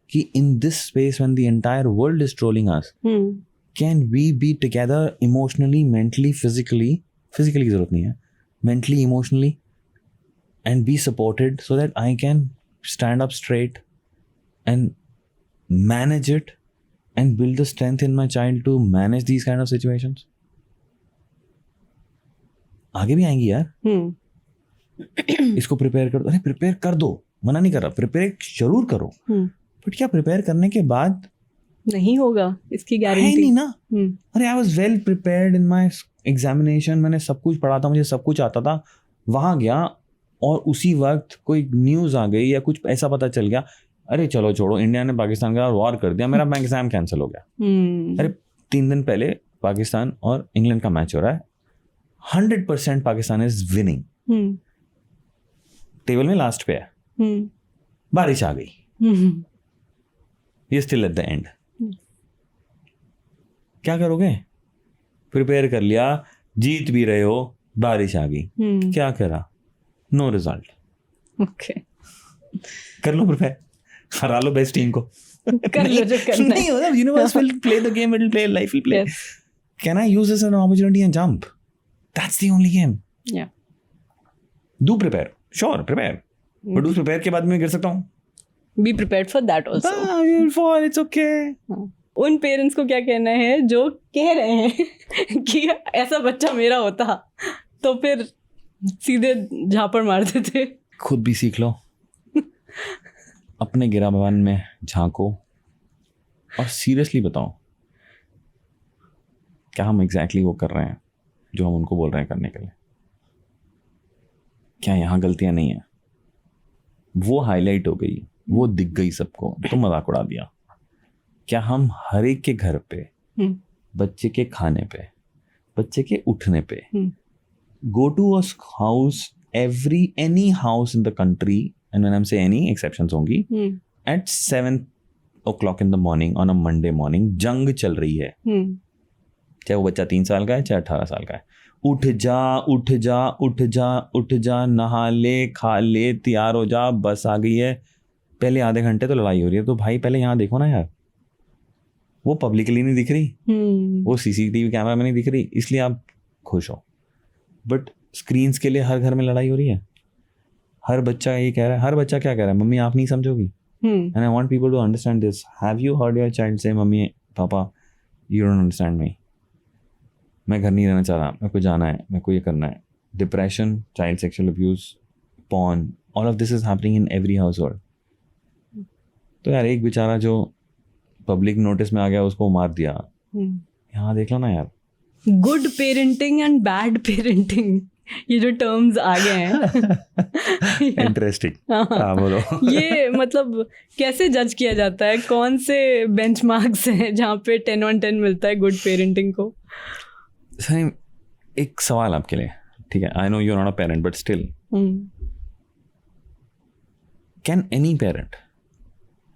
Ki in this space when the entire world is trolling us, can we be together emotionally, mentally, physically? Physically की जरूरत नहीं है, mentally, emotionally, and be supported so that I can stand up straight and manage it and build the strength in my child to manage these kind of situations. आगे भी आएंगी यार। इसको prepare कर दो। अरे प्रिपेयर कर दो, मना नहीं कर रहा, प्रिपेयर जरूर करो, बट क्या प्रिपेयर करने के बाद नहीं होगा इसकी गारंटी नहीं ना। अरे I was well prepared in my examination, मैंने सब कुछ पढ़ा था, मुझे सब कुछ आता था, वहां गया और उसी वक्त कोई न्यूज आ गई या कुछ ऐसा पता चल गया, अरे चलो छोड़ो, इंडिया ने पाकिस्तान का वॉर कर दिया, मेरा एग्जाम कैंसिल हो गया। अरे 3 दिन पहले पाकिस्तान और इंग्लैंड का मैच हो रहा है, 100% पाकिस्तान इज विनिंग, टेबल में लास्ट पे है, बारिश आ गई, ये स्टिल एट द एंड। क्या करोगे? प्रिपेयर कर लिया, जीत भी रहे हो, बारिश आ गई, क्या करा? No result. ओके, कर लो प्रिपेयर, हरा लो बेस्ट टीम को। कर लो जो करना है। नहीं होता, universe will play the game, it will play, life will play. Can I use this as an opportunity and jump? That's the only game. Yeah. Do prepare. Sure, prepare. But उस prepare के बाद मैं गिर सकता हूँ. Be prepared for that also. You will fall. It's okay. उन parents को क्या कहना है जो कह रहे हैं कि ऐसा बच्चा मेरा होता तो फिर सीधे झापड़ मारते थे? खुद भी सीख लो, अपने गिरावन में झांको और सीरियसली बताओ क्या हम एग्जैक्टली वो कर रहे हैं जो हम उनको बोल रहे हैं करने के लिए? क्या यहाँ गलतियाँ नहीं है? वो हाईलाइट हो गई, वो दिख गई सबको, तो मजाक उड़ा दिया। क्या हम हर एक के घर पे, बच्चे के खाने पे, बच्चे के उठने पे, go to a house, any house in the country, and when I'm saying any, exceptions होंगी, at 7 o'clock in the morning on a Monday morning, जंग चल रही है, चाहे वो बच्चा 3 साल का है चाहे 18 साल का है, उठ जा उठ जा उठ जा उठ जा, नहा ले खा ले तैयार हो जा, बस आ गई है। पहले आधे घंटे तो लड़ाई हो रही है, तो भाई पहले यहाँ देखो ना यार, वो पब्लिकली नहीं दिख रही, वो सीसीटीवी कैमरा में नहीं दिख रही, इसलिए आप खुश हो। बट स्क्रीन्स के लिए हर घर में लड़ाई हो रही है। हर बच्चा ये कह रहा है, हर बच्चा क्या कह रहा है, मम्मी आप नहीं समझोगी। And I want people to understand this. Have you heard your child से, mummy papa you don't understand me, मैं घर नहीं रहना चाह रहा, मेरे को जाना है, मेरे को ये करना है। Depression, child sexual abuse, porn, all of this is happening in every house hold. तो यार एक बेचारा जो पब्लिक नोटिस में आ गया उसको मार दिया, यहाँ देख लो ना यार। Good parenting and bad parenting, ये जो टर्म्स आ गए हैं इंटरेस्टिंग, बोलो। ये मतलब कैसे जज किया जाता है? कौन से बेंचमार्क्स हैं जहाँ पे 10 on 10 मिलता है गुड पेरेंटिंग को? सही, एक सवाल आपके लिए, ठीक है, I know you are not a parent but still, can any parent,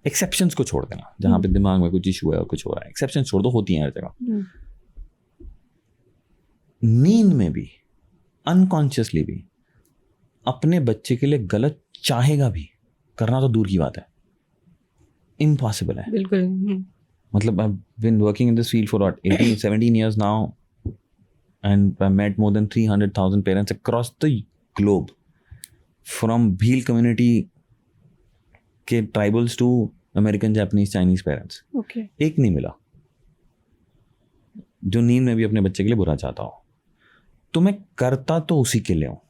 exceptions को छोड़ देना, जहाँ पे दिमाग में कुछ इशू है और कुछ हो रहा है, एक्सेप्शंस छोड़ दो, होती हैं हर जगह, नींद में भी, अनकॉन्शियसली भी अपने बच्चे के लिए गलत चाहेगा भी, करना तो दूर की बात है, इम्पॉसिबल है। बिल्कुल। मतलब I've been working in this field for what, 17 years now, and I met more than 300,000 parents across the globe, from Bhil community के tribals to American, Japanese, Chinese parents. Okay. एक नहीं मिला जो नींद में भी अपने बच्चे के लिए बुरा चाहता हो। तो मैं करता तो उसी के लिए हूँ।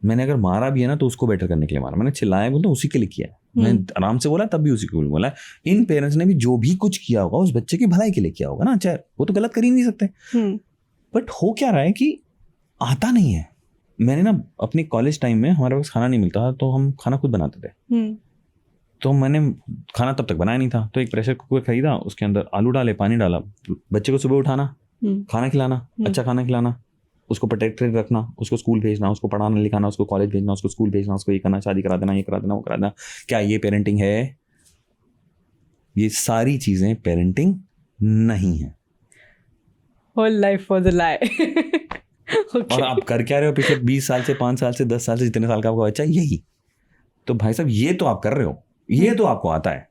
मैंने अगर मारा भी है ना तो उसको बेटर करने के लिए मारा, मैंने चिल्लाया भी तो उसी के लिए किया है, मैंने आराम से बोला तब भी उसी के लिए बोला। इन पेरेंट्स ने भी जो भी कुछ किया होगा उस बच्चे की भलाई के लिए किया होगा ना, चाहे वो तो गलत कर ही नहीं सकते। बट हो क्या रहा है कि आता नहीं है। मैंने ना अपने कॉलेज टाइम में, हमारे पास खाना नहीं मिलता था तो हम खाना खुद बनाते थे। तो मैंने खाना तब तक बनाया नहीं था, तो एक प्रेशर कुकर खरीदा, उसके अंदर आलू डाले, पानी डाला, बच्चे को सुबह उठाना, खाना खिलाना, अच्छा खाना खिलाना, उसको प्रोटेक्टेड रखना, उसको स्कूल भेजना, उसको पढ़ाना लिखाना, उसको कॉलेज भेजना, उसको स्कूल भेजना, उसको ये करना, शादी करा देना, ये करा देना, वो करा देना। क्या ये पेरेंटिंग है? ये सारी चीजें पेरेंटिंग नहीं है। होल लाइफ वाज अ लाई। और आप कर क्या रहे हो पिछले 20 साल से, 5 साल से, 10 साल से, जितने साल का आपका बच्चा, यही तो भाई साहब, ये तो आप कर रहे हो, ये तो आपको आता है,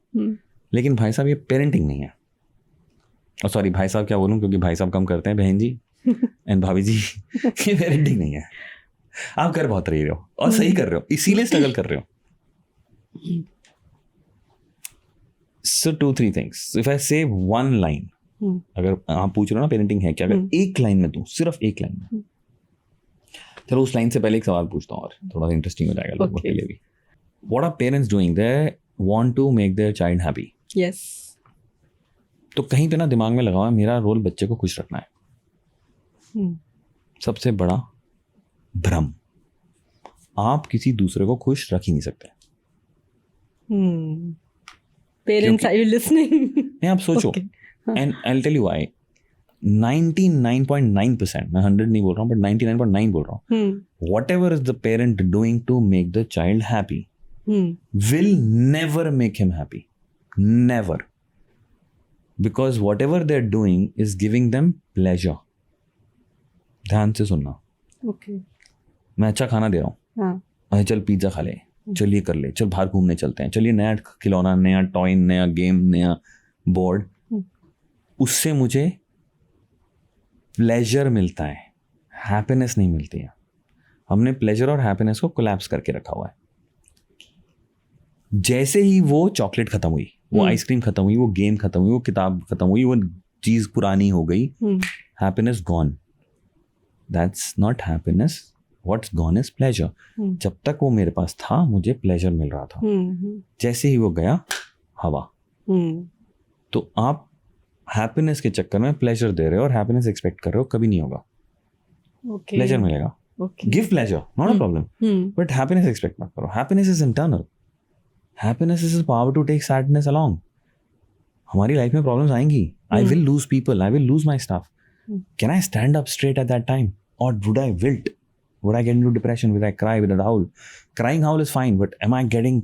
लेकिन भाई साहब ये पेरेंटिंग नहीं है। और सॉरी भाई साहब क्या बोलूं, क्योंकि भाई साहब कम करते हैं, बहन जी एंड भाभी जी, ये पेरेंटिंग नहीं है। आप कर बहुत रही हो और सही कर रहे हो, इसीलिए स्ट्रगल कर रहे हो। सो 2-3 थिंग्स, इफ आई से वन लाइन, अगर आप पूछ रहे हो ना पेरेंटिंग है क्या, अगर एक लाइन में दूं, सिर्फ एक लाइन में, चलो उस लाइन से पहले एक सवाल पूछता हूँ और थोड़ा सा इंटरेस्टिंग हो जाएगा लोगों के लिए भी। What are parents doing? They want to make their child happy. Yes. तो कहीं पे ना दिमाग में लगा हुआ, मेरा रोल बच्चे को खुश रखना है। सबसे बड़ा भ्रम, आप किसी दूसरे को खुश रख ही नहीं सकते। Parents, are you listening? नहीं, आप सोचो, and I will tell you why. 99.9%, मैं 100 नहीं बोल रहा हूँ, बट 99.9 बोल रहा हूँ, whatever is the parent doing to make the child happy will never make him happy. Never. Because whatever they're doing is giving them pleasure. ध्यान से सुनना। Okay. मैं अच्छा खाना दे रहा हूँ, अरे चल पिज्जा खा ले, चल ये कर ले, चल बाहर घूमने चलते हैं, चलिए नया खिलौना, नया टॉय, नया गेम, नया बोर्ड, उससे मुझे प्लेजर मिलता है, हैप्पीनेस नहीं मिलती है। हमने प्लेजर और हैप्पीनेस को कोलैप्स करके रखा हुआ है। जैसे ही वो चॉकलेट खत्म हुई, वो आइसक्रीम खत्म हुई, वो गेम खत्म हुई, वो किताब खत्म हुई, वो चीज पुरानी हो गई, happiness gone. That's not happiness. What's gone is pleasure. जब तक वो मेरे पास था मुझे प्लेजर मिल रहा था. जैसे ही वो गया हवा. तो आप हैप्पीनेस के चक्कर में प्लेजर दे रहे हो और हैप्पीनेस एक्सपेक्ट कर रहे हो, कभी नहीं होगा. प्लेजर मिलेगा. Give pleasure, not a problem, but happiness expect मत करो. Happiness is internal. Happiness is power to take sadness along. हमारी लाइफ में प्रॉब्लम्स आएंगी. I will lose people, I will lose my staff. Can I stand up straight at that time और would I wilt? Would I get into depression? Would I cry with a howl? Crying howl is fine, but am I getting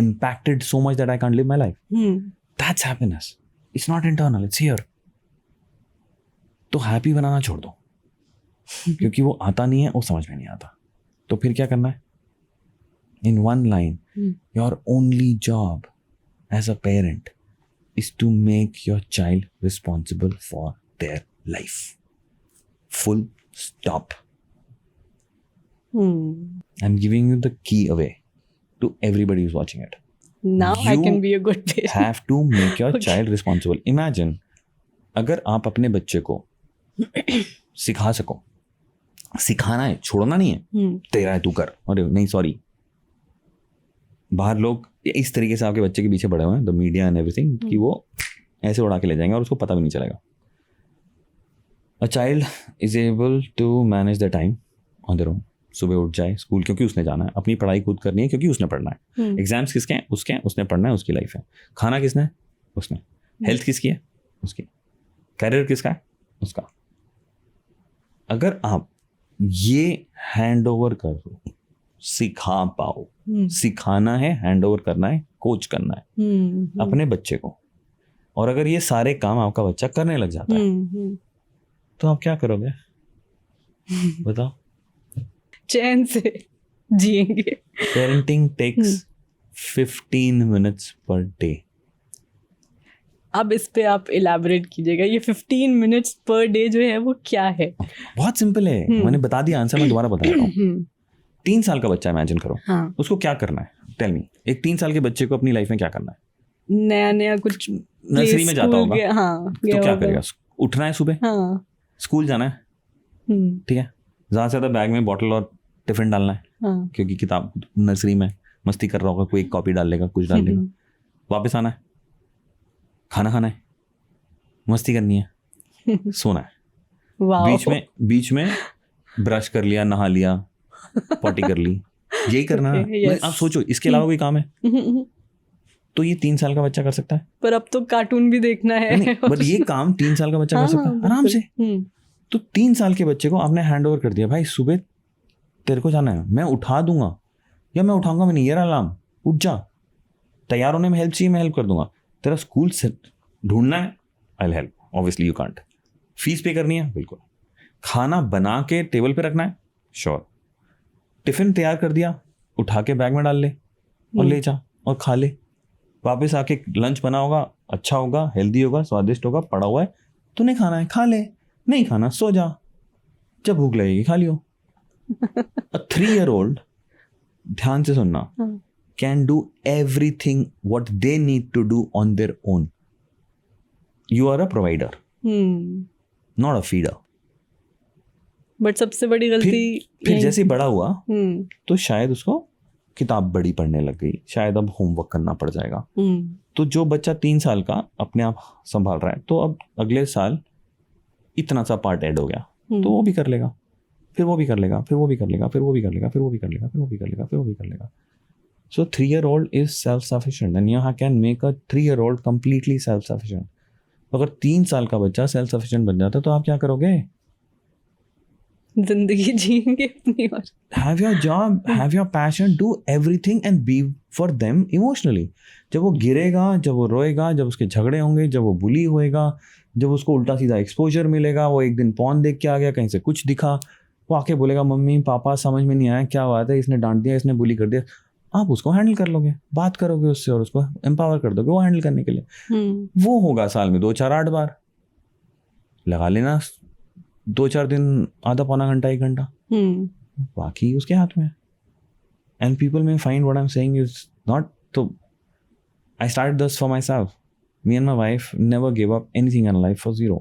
impacted so much that I can't live my life? That's happiness. It's not internal, it's here. तो happy बनाना छोड़ दो, क्योंकि वो आता नहीं है, वो समझ में नहीं आता. तो फिर क्या करना है? In one line, your only job as a parent is to make your child responsible for their life. Full stop. I'm giving you the key away to everybody who's watching it. Now I can be a good parent. Have to make your child responsible. Imagine अगर आप अपने बच्चे को सिखा सको. सिखाना है, छोड़ना नहीं है. तेरा है तू कर. अरे नहीं सॉरी. बाहर लोग इस तरीके से आपके बच्चे के पीछे पड़े हुए हैं, द मीडिया एंड एवरीथिंग, कि वो ऐसे उड़ा के ले जाएंगे और उसको पता भी नहीं चलेगा. A child is able to manage their time on their own. सुबह उठ जाए, स्कूल क्योंकि उसने जाना है, अपनी पढ़ाई खुद करनी है क्योंकि उसने पढ़ना है. एग्जाम्स किसके हैं? उसके हैं, उसने पढ़ना है, उसकी लाइफ है. खाना किसने? उसने. हेल्थ किसकी है? उसकी. करियर किसका है? उसका. अगर आप ये हैंड ओवर कर दो, सिखा पाओ. सिखाना है, हैंड ओवर करना है, कोच करना है अपने बच्चे को. और अगर ये सारे काम आपका बच्चा करने लग जाता है तो आप क्या करोगे बताओ? चैन से जिएंगे. Parenting takes 15 minutes per day. अब इस पे आप इलैबोरेट कीजिएगा. ये 15 minutes पर डे जो है वो क्या है? बहुत सिंपल है. मैंने बता दिया आंसर, मैं दोबारा बता रहा हूँ. 3 साल का बच्चा इमेजिन करो. उसको क्या करना है? Tell me. एक 3 साल के बच्चे को अपनी लाइफ में क्या करना है? नया कुछ नर्सरी में जाता होगा. तो क्या करेगा? उठना है सुबह, स्कूल जाना है, ठीक है, ज़्यादा से ज़्यादा बैग में बॉटल और टिफिन डालना है, क्योंकि किताब नर्सरी में मस्ती कर रहा होगा, कोई कॉपी डाल लेगा, कुछ डाल लेगा. वापस आना है, खाना खाना है, मस्ती करनी है, सोना है. बीच में ब्रश कर लिया, नहा लिया, पॉटी कर ली, यही करना है. आप सोचो इसके अलावा कोई काम है? तो ये 3 साल का बच्चा कर सकता है. पर अब तो कार्टून भी देखना है. बट ये काम 3 साल का बच्चा कर सकता है आराम से. तो 3 साल के बच्चे को आपने हैंड ओवर कर दिया, भाई सुबह तेरे को जाना है, मैं उठा दूंगा या मैं उठाऊंगा भी नहीं, ये अलार्म, उठ जा. तैयार होने में हेल्प चाहिए, मैं हेल्प कर दूंगा. तेरा स्कूल से ढूंढना है, I will help. Obviously you can't. Fees पे करनी है, बिल्कुल. खाना बना के टेबल पे रखना है, श्योर. टिफिन तैयार कर दिया, उठा के बैग में डाल ले और ले जा और खा ले. वापस आके लंच बना होगा, अच्छा होगा, हेल्दी होगा, स्वादिष्ट होगा, पड़ा हुआ है, तूने खाना है खा ले, नहीं खाना सो जा, जब भूख लगेगी खा लियो. A 3-year-old, ध्यान से सुनना, can do everything what they need to do on their own. You are a provider, not a feeder. But सबसे बड़ी गलती फिर जैसे बड़ा हुआ तो शायद उसको किताब बड़ी पढ़ने लग गई, शायद अब होमवर्क करना पड़ जाएगा. तो जो बच्चा 3 साल का अपने आप संभाल रहा है, तो अब अगले साल इतना सा पार्ट ऐड हो गया, तो वो भी कर लेगा, फिर वो भी कर लेगा, फिर वो भी कर लेगा, फिर वो भी कर लेगा, फिर वो भी कर लेगा, फिर वो भी कर लेगा, फिर वो भी कर लेगा. So 3-year-old is self-sufficient and you can make a 3-year-old completely self-sufficient. अगर 3 साल का बच्चा self-sufficient बन जाता तो आप क्या करोगे? जिंदगी जिएंगे अपनी. और have your job, have your passion, do everything and be for them emotionally. जब वो गिरेगा, जब वो रोएगा, जब उसके झगड़े होंगे, जब वो बुली होएगा, जब उसको उल्टा सीधा एक्सपोजर मिलेगा, वो एक दिन पॉर्न देख के आ गया, कहीं से कुछ दिखा, वो आके बोलेगा मम्मी पापा समझ में नहीं आया क्या बात है, इसने डांट दिया, इसने बुली कर दिया. आप उसको हैंडल कर लोगे, बात करोगे उससे और उसको एम्पावर कर दोगे वो हैंडल करने के लिए. वो होगा साल में 2 4 8 बार. लगा लेना 2 4 दिन, आधा पौना घंटा 1 घंटा, बाकी उसके हाथ में. एंड पीपल में find what I am saying is not. तो I started this for myself. Me and my wife never gave up anything in life for zero.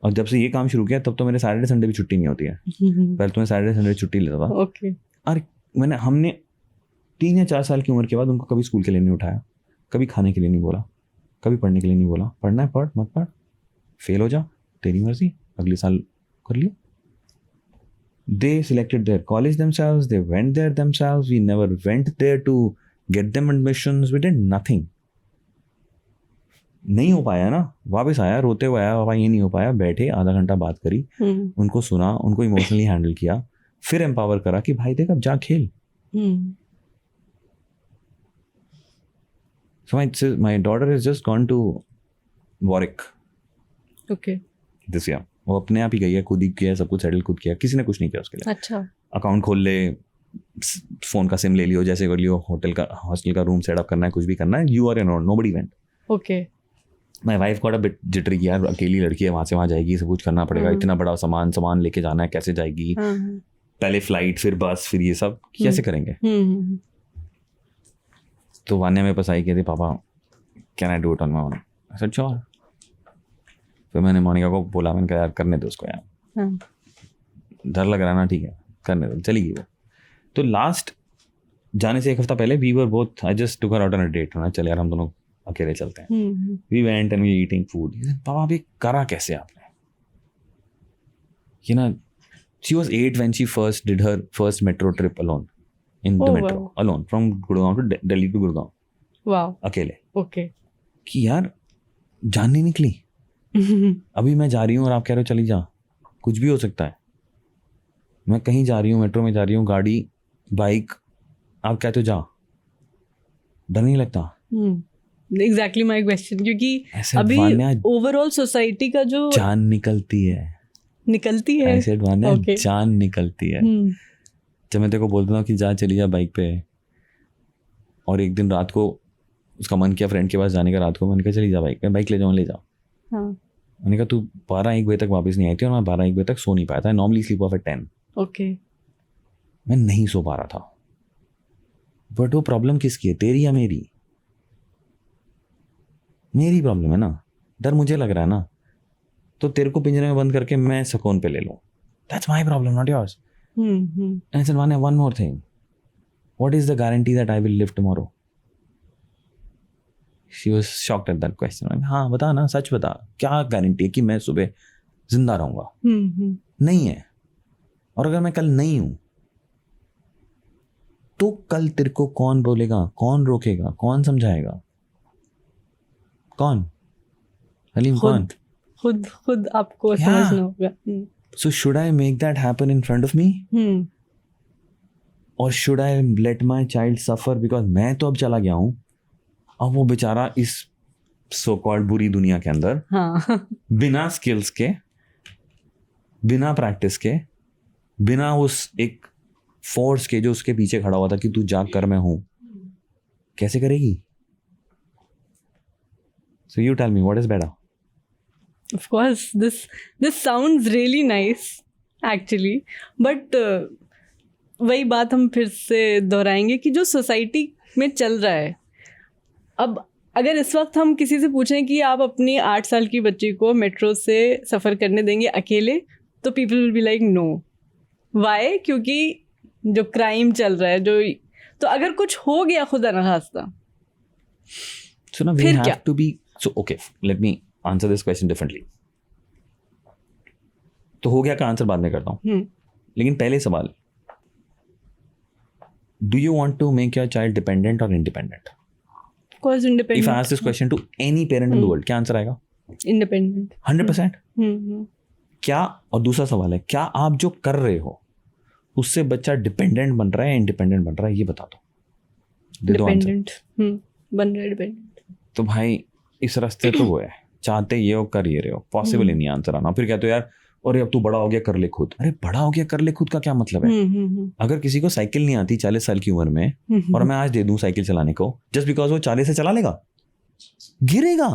और जब से ये काम शुरू किया तब तो मेरे सैटरडे संडे भी छुट्टी नहीं होती है. पहले तो मैं सैटरडे संडे छुट्टी लेता था. ओके. और हमने 3 या 4 साल की उम्र के बाद उनको कभी स्कूल के लिए नहीं उठाया, कभी खाने के लिए नहीं बोला, कभी पढ़ने के लिए नहीं बोला. पढ़ना है पढ़, मत पढ़, फेल हो जा, तेरी मर्जी, अगले साल कर लियो. They selected their college themselves, they went there themselves, we never went there to get them admissions, we did nothing. नहीं हो पाया ना, वापस आया रोते हुए आया, पापा ये नहीं हो पाया, बैठे आधा घंटा बात करी, उनको सुना, उनको इमोशनली हैंडल किया, फिर एम्पावर करा कि भाई देख अब जा खेल. So my daughter has just gone to Warwick. Okay. This year. वो अपने आप ही गई है, खुद ही किया, सब कुछ सेटल खुद किया, किसी ने कुछ नहीं किया उसके लिए. अच्छा. अकाउंट खोल ले, फोन का सिम ले लियो, जैसे कर लियो, होटल का हॉस्टल का रूम सेटअप करना है, कुछ भी करना है, you are in order, nobody went. Okay. My wife got a bit jittery कि यार अकेली लड़की है, वहाँ से वहाँ जाएगी, सब कुछ करना पड़ेगा, इतना बड़ा सामान लेके जाना है, कैसे जाएगी, पहले फ्लाइट फिर बस फिर ये सब कैसे करेंगे. तो वान्या मेरे पास आई कहती पापा can I do it on my own. I said sure. फिर मैंने मोनिका को बोला, मैंने कहा यार करने दो उसको यार, डर लग रहा है ना, ठीक है करने दो, चली गई वो. तो लास्ट जाने से एक हफ्ता पहले we were both, I just took her out on a date, ना चल यार हम दोनों अकेले चलते हैं. We went and we eating food. पापा अभी करा कैसे आपने, you know, she was 8 when she first did her first metro trip alone in the metro. Wow. Alone from Gurgaon to Delhi to Gurgaon. Wow. अकेले. Okay. कि यार जान नहीं निकली. अभी मैं जा रही हूँ और आप कह रहे हो चली जा, कुछ भी हो सकता है. मैं कहीं जा रही हूँ, मेट्रो में जा रही हूँ, गाड़ी बाइक, आप कहते हो जा, डर नहीं लगता. एग्जैक्टली माय क्वेश्चन, क्योंकि अभी ओवरऑल सोसाइटी का जो जान निकलती है ऐसे okay. जान निकलती है. जब मैं तेरे को बोलता हूँ कि जा चली जा बाइक पे, और एक दिन रात को उसका मन किया फ्रेंड के पास जाने का, रात को मन किया चली जा बाइक पे, बाइक ले जाओ, ले जाओ. मैंने कहा तू 12-1 बजे तक वापस नहीं आई थी और मैं 12-1 बजे तक सो नहीं पाया था. Normally sleep off at 10. Okay. मैं नहीं सो पा रहा था. बट वो प्रॉब्लम किसकी है, तेरी या मेरी? मेरी प्रॉब्लम है ना. डर मुझे लग रहा है ना, तो तेरे को पिंजरे में बंद करके मैं सुकून पे ले लूं. That's my problem, not yours. And sir one more thing, what is the guarantee that I will live tomorrow? She was shocked at that question. हाँ बता ना, सच बता, क्या गारंटी है कि मैं सुबह जिंदा रहूंगा? नहीं है. और अगर मैं कल नहीं हूं तो कल तेरे को कौन बोलेगा, कौन रोकेगा, कौन समझाएगा, कौन? हलीम कौन? खुद आपको समझना होगा. So should I make that happen in front of me? Or should I let my child suffer because मैं तो अब चला गया हूं, अब वो बेचारा इस सो कॉल्ड बुरी दुनिया के अंदर बिना स्किल्स के, बिना प्रैक्टिस के, बिना उस एक फोर्स के जो उसके पीछे खड़ा हुआ था कि तू जाग कर, मैं हूं, कैसे करेगी? So you tell me, what is better? Of course, this sounds really nice actually, but वही बात हम फिर से दोहराएंगे कि जो सोसाइटी में चल रहा है. अब अगर इस वक्त हम किसी से पूछें कि आप अपनी 8 साल की बच्ची को मेट्रो से सफ़र करने देंगे अकेले, तो people will be like no. Why? क्योंकि जो क्राइम चल रहा है, जो तो अगर कुछ हो गया खुदा न खास्ता, so now we have to be, so okay, let me answer this question differently. तो हो गया का आंसर बाद में करता हूँ, लेकिन पहले सवाल, do you want to make your child dependent or independent? Of course independent. If I ask this question to any parent in the world, क्या आंसर आएगा? Independent. 100%. क्या? और दूसरा सवाल है, क्या आप जो कर रहे हो उससे बच्चा डिपेंडेंट बन रहा है, इंडिपेंडेंट बन रहा है? ये बता दो. डिपेंडेंट बन रहा है, डिपेंडेंट. तो भाई इस रास्ते तो वो है, चाहते ये हो कर ये रहे हो, पॉसिबल ही नहीं आंसर आना. फिर कहते हो यार और अब तू बड़ा हो गया कर ले खुद. अरे बड़ा हो गया कर ले खुद का क्या मतलब है? अगर किसी को साइकिल नहीं आती 40 साल की उम्र में और मैं आज दे दूं साइकिल चलाने को, जस्ट बिकॉज वो 40 से चला लेगा, गिरेगा.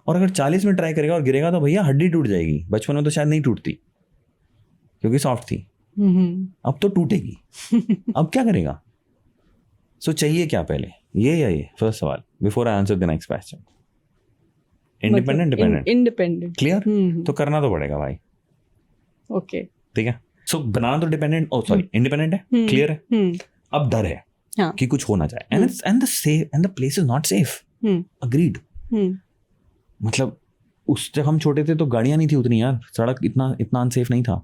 और अगर 40 में ट्राई करेगा और गिरेगा तो भैया हड्डी टूट जाएगी. बचपन में तो शायद नहीं टूटती क्योंकि सॉफ्ट थी, अब तो टूटेगी. अब क्या करेगा? सो चाहिए क्या पहले, ये या ये? फर्स्ट सवाल. Before I answer the next question. Independent dependent independent. Clear. तो करना तो पड़ेगा भाई. ओके. ठीक है. सो बनाना तो डिपेंडेंट इंडिपेंडेंट है. क्लियर है. अब डर है हाँ. कि कुछ हो ना जाए. And the place is not safe. Agreed. मतलब उस जब हम छोटे थे तो गाड़ियां नहीं थी उतनी यार. सड़क इतना अनसेफ नहीं था.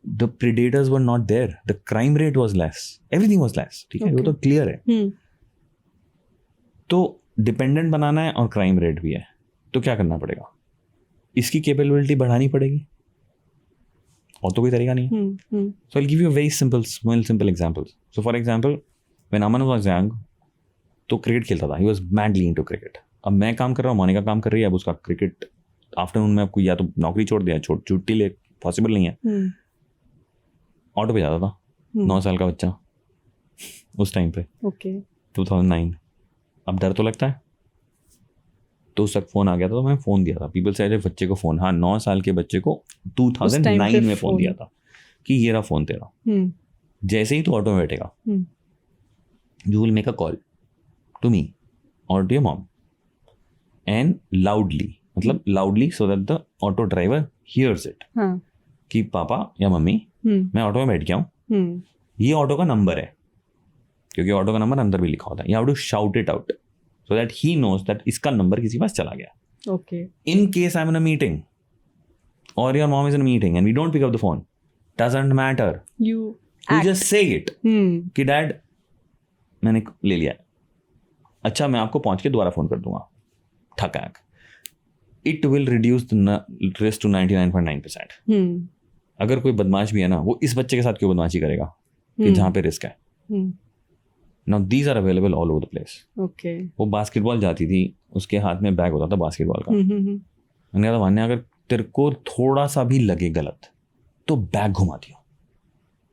The predators were not there. The crime rate was less. Everything was less. ठीक है. वो तो क्लियर है. तो डिपेंडेंट बनाना है और क्राइम रेट भी है. तो क्या करना पड़ेगा? इसकी कैपेबिलिटी बढ़ानी पड़ेगी. और तो कोई तरीका नहीं है. So I will give you very simple examples. So for example when Aman was young तो क्रिकेट खेलता था. He was madly into cricket. अब मैं काम कर रहा हूँ, मोनिका काम कर रही है. अब उसका क्रिकेट आफ्टरनून में आपको या तो नौकरी छोड़ दिया, छुट्टी ले, पॉसिबल नहीं है. ऑटो पे जाता था. 9 साल का बच्चा उस टाइम पे. ओके. 2009. अब डर तो लगता है. तो उस तक फोन आ गया था तो मैं फोन दिया था. पीपल से बच्चे को फोन. हाँ, 9 साल के बच्चे को 2009 में फोन दिया था कि ये रहा फोन तेरा. जैसे ही तू ऑटो में बैठेगा, you will make a call to me और to your mom and loudly, मतलब loudly so that the auto driver hears it कि पापा या मम्मी मैं ऑटो में बैठ गया हूँ. ये ऑटो का नंबर है, क्योंकि ऑटो का नंबर अंदर भी लिखा होता है. You have to shout it out so that he knows that इसका नंबर किसी पास चला गया. Okay. In case I'm in a meeting or your mom is in a meeting and we don't pick up the phone, doesn't matter. You just say it. कि dad मैंने ले लिया. अच्छा, मैं आपको पहुंच के दोबारा फोन कर दूंगा. ठकाक. It will reduce the risk to 99.9%. अगर कोई बदमाश भी है ना, वो इस बच्चे के साथ क्यों बदमाशी करेगा कि जहाँ पे रिस्क है. Now these are available all over the place. Okay. वो बास्केटबॉल जाती थी, उसके हाथ में बैग होता था बास्केटबॉल का. मैंने कहा मान्य, अगर तेरे को थोड़ा सा भी लगे गलत तो बैग घुमा दियो.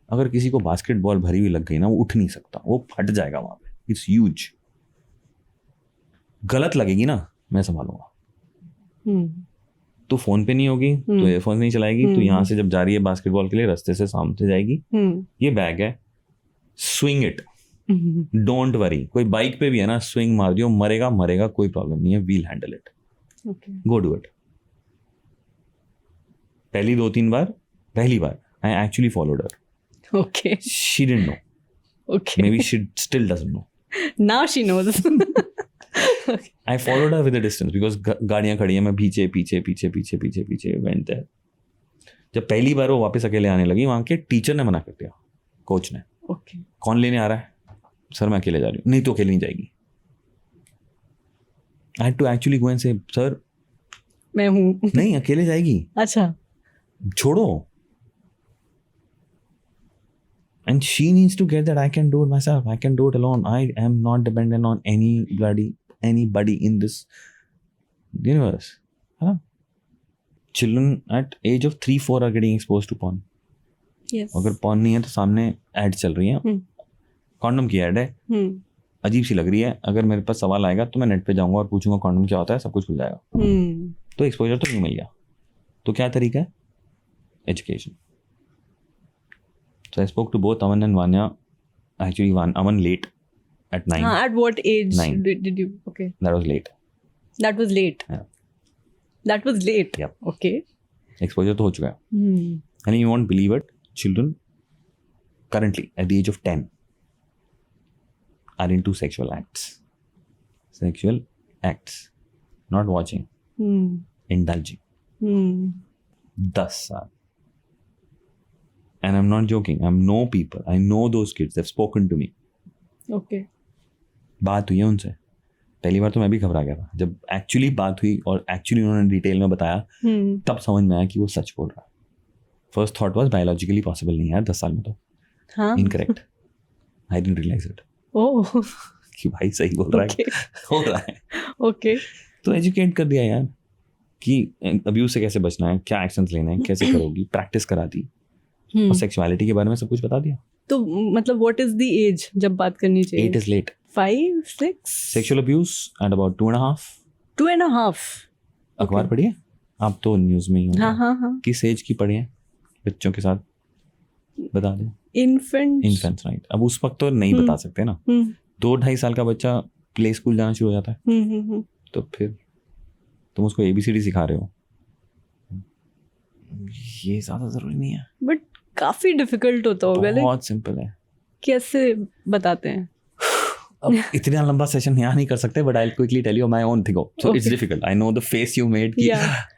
अगर किसी को बास्केटबॉल भरी हुई लग गई ना, वो उठ नहीं सकता, वो फट जाएगा वहां पे. It's huge. गलत लगेगी ना, मैं संभालूंगा. तो फोन पे नहीं होगी तो एयरफोन नहीं चलाएगी. तो यहाँ से जब जा रही है बास्केटबॉल के लिए, रास्ते से सामने जाएगी. ये बैग है, स्विंग इट. Don't worry. कोई बाइक पे भी है ना, स्विंग मार दियो, मरेगा कोई प्रॉब्लम नहीं है. We'll handle it. Go do it. पहली 2-3 बार, पहली बार I actually followed her. Okay. She didn't know. Okay. Maybe she still doesn't know. Now she knows. I followed her with a distance because गाड़ियां खड़ी हैं. मैं पीछे went there. जब पहली बार वो वापस अकेले आने लगी, वहां के टीचर ने मना कर दिया, कोच ने. ओके. कौन लेने आ रहा है? सर मैं अकेले जा रही हूँ. नहीं तो अकेले नहीं जाएगी. I had to actually go and say sir मैं हूँ. नहीं, अकेले जाएगी. अच्छा. छोड़ो. And she needs to get that I can do it myself. I can do it alone. I am not dependent on anybody in this universe. हाँ. Children at age of 3-4 are getting exposed to porn. Yes. अगर porn नहीं है तो सामने add चल रही है. Condom की एड है. अजीब सी लग रही है. अगर मेरे पास सवाल आएगा तो मैं नेट पे जाऊंगा और पूछूंगा कॉन्डम क्या होता है, सब कुछ खुल जाएगा. तो एक्सपोजर तो नहीं मिल गया. तो क्या तरीका है? Education. So I spoke to both Aman and Vanya. Actually, Aman late at 9. At what age 9. did you? Okay. That was late. That was late. Yeah. That was late. Yeah. Okay. Exposure तो हो चुका है. And you won't believe it. Children currently at the age of 10 are into sexual acts. Sexual acts. Not watching. Indulging. 10 साल. And I'm not joking. I know people. I know those kids. They've spoken to me. Okay. बात हुई है उनसे. पहली बार तो मैं भी घबरा गया था. जब एक्चुअली बात हुई और एक्चुअली उन्होंने डिटेल में बताया, तब समझ में आया कि वो सच बोल रहा है. First thought was biologically possible नहीं है 10 साल में तो. हाँ. Incorrect. I didn't realise it. Oh. कि भाई सही बोल रहा है. हो रहा है. ओके. तो एजुकेट कर दिया यार कि अब्यूज से कैसे बचना है, क्या एक्शंस लेने हैं, कैसे करोगी, प्रैक्टिस करा दी. और सेक्सुअलिटी के बारे में सब कुछ बता दिया. तो मतलब व्हाट इज द एज जब बात करनी चाहिए? 8 is late. 5, 6. Sexual abuse at about 2.5. 2.5. अखबार पढ़िए आप तो, न्यूज में ही होगा. हाँ. किस एज की पढ़िए बच्चों के साथ बता दें. Infants right. अब उस वक्त तो नहीं बता सकते ना. 2-2.5 साल का बच्चा प्ले स्कूल जाना शुरू हो जाता है, तो फिर तुम उसको ABCD सिखा रहे हो, ये ज़्यादा ज़रूरी नहीं है। बट काफी डिफिकल्ट होता होगा, बहुत सिंपल है। कैसे बताते हैं? अब इतना लंबा सेशन यहाँ नहीं कर सकते, but I will quickly tell you my own thing. So it's difficult, I know the face you made कि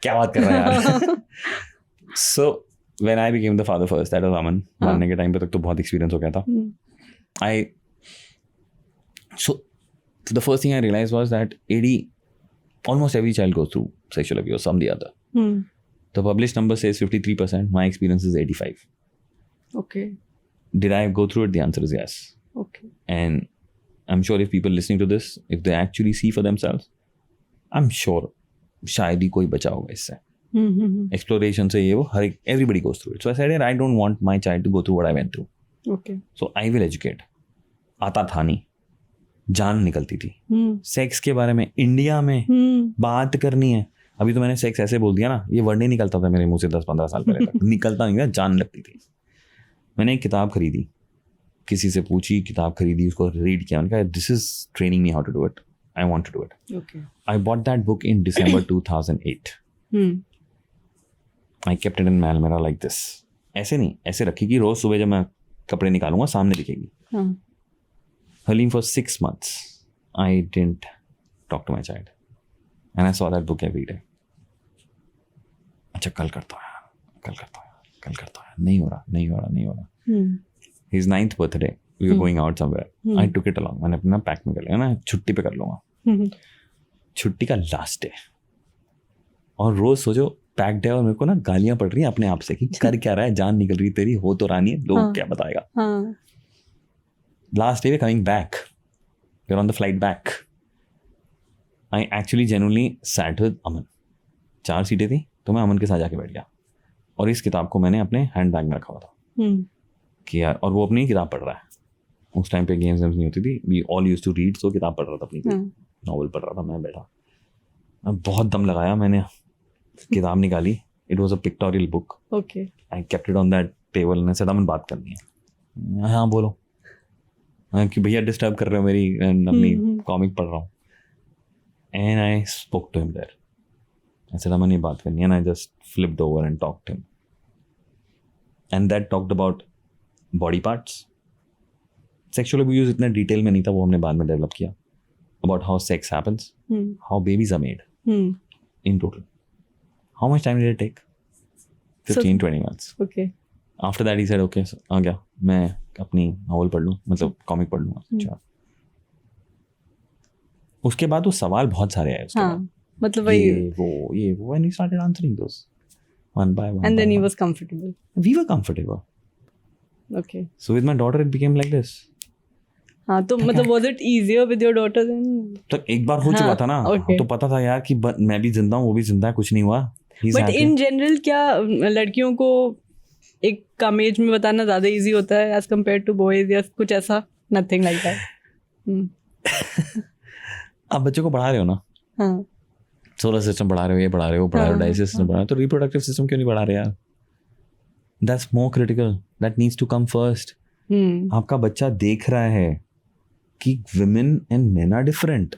क्या बात कर रहा है यार। So when I became the father first, that was Aman. बनने के टाइम पे तक तो बहुत एक्सपीरियंस हो गया था। So the first thing I realized was that almost every child goes through sexual abuse, some the other. The published number says 53%. My experience is 85. Okay. Did I go through it? The answer is yes. Okay. And I'm sure if people listening to this, if they actually see for themselves, I'm sure शायद ही कोई बचा होगा इससे। Exploration से ये वो हर एक everybody goes through it. So I said, I don't want my child to go through what I went through. Okay. So I will educate. आता था नहीं, जान निकलती थी। सेक्स के बारे में इंडिया में बात करनी है, अभी तो मैंने सेक्स ऐसे बोल दिया ना, ये वर्ड नहीं निकलता था मेरे मुंह से 10-15 साल पहले तक। निकलता नहीं था, जान लगती थी। मैंने एक किताब खरीदी, किसी से पूछी, किताब खरीदी, उसको रीड किया, मैंने कहा this is training me how to do it, I want to do it. I bought that book in December 2008। I kept it in my almirah like this, ऐसे नहीं, ऐसे रखी कि रोज सुबह जब मैं कपड़े निकालूंगा सामने दिखेगी। Halim, for 6 months, I didn't talk to my child, and I saw that book every day. अच्छा कल करता हूँ यार, कल करता हूँ यार, कल करता हूँ यार, नहीं हो रहा। His 9th birthday, we were going out somewhere. I took it along. मैंने अपना पैक में कर लिया ना, छुट्टी पे कर लूँगा। छुट्टी का लास्ट डे, और रोज सोचो पैक्ड है और मेरे को ना गालियाँ पड़ रही हैं अपने आप से कि कर क्या रहा है, जान निकल रही तेरी, हो तो रानी है, लोग क्या बताएगा। Last day we're coming back. We're on the flight back. I actually genuinely sat with Aman. 4 सीटें थी, तो मैं अमन के साथ जाके बैठ गया, और इस किताब को मैंने अपने हैंड बैग में रखा हुआ था कि यार, और वो अपनी किताब पढ़ रहा है। उस टाइम पे गेम्स नहीं होती थी, we all used to read, so किताब पढ़ रहा था, अपनी नॉवल पढ़ रहा था, मैं बैठा। मैं बहुत दम लगाया, मैंने किताब निकाली। It was a pictorial book. Okay. I kept it on that table and I said, अमन बात करनी है। हाँ बोलो। कि भैया डिस्टर्ब कर रहे हो मेरी, अपनी कॉमिक पढ़ रहा हूँ। And I spoke to him there, I said Aman ये बात करनी है, and I just flipped over and talked him, and that talked about body parts. Sexual abuse इतना डिटेल में नहीं था, वो हमने बाद में डेवलप किया। About how sex happens, how babies are made in total, how much time did it take, 15-20 months. Okay. After that he said okay आ गया, मैं अपनी नॉवल पढ़ लूँ, मतलब कॉमिक पढ़ लूँगा। अच्छा, उसके बाद वो सवाल बहुत सारे आए उसके बाद, मतलब ये वो and we started answering those one by one, and then by he one. was comfortable. We were comfortable. Okay. So with my daughter it became like this. हाँ, तो मतलब was it easier with your daughter then? तो एक बार हो चुका था ना, तो पता था यार कि मैं भी जिंदा हूँ, वो भी जिंदा है, कुछ नहीं हुआ। But in general क्या लड़कियों को एक कम एज में बताना ज़्यादा इजी होता है as compared to boys, या कुछ ऐसा? Nothing like that. आप बच्चों को पढ़ा रहे हो ना, हाँ, सोलर सिस्टम पढ़ा रहे हो, ये पढ़ा रहे हो, डाइजेस्टिव सिस्टम पढ़ा रहे हो, तो रिप्रोडक्टिव सिस्टम क्यों नहीं पढ़ा रहे यार? That's more critical. That needs to come first. आपका बच्चा देख रहा है कि women and men are different.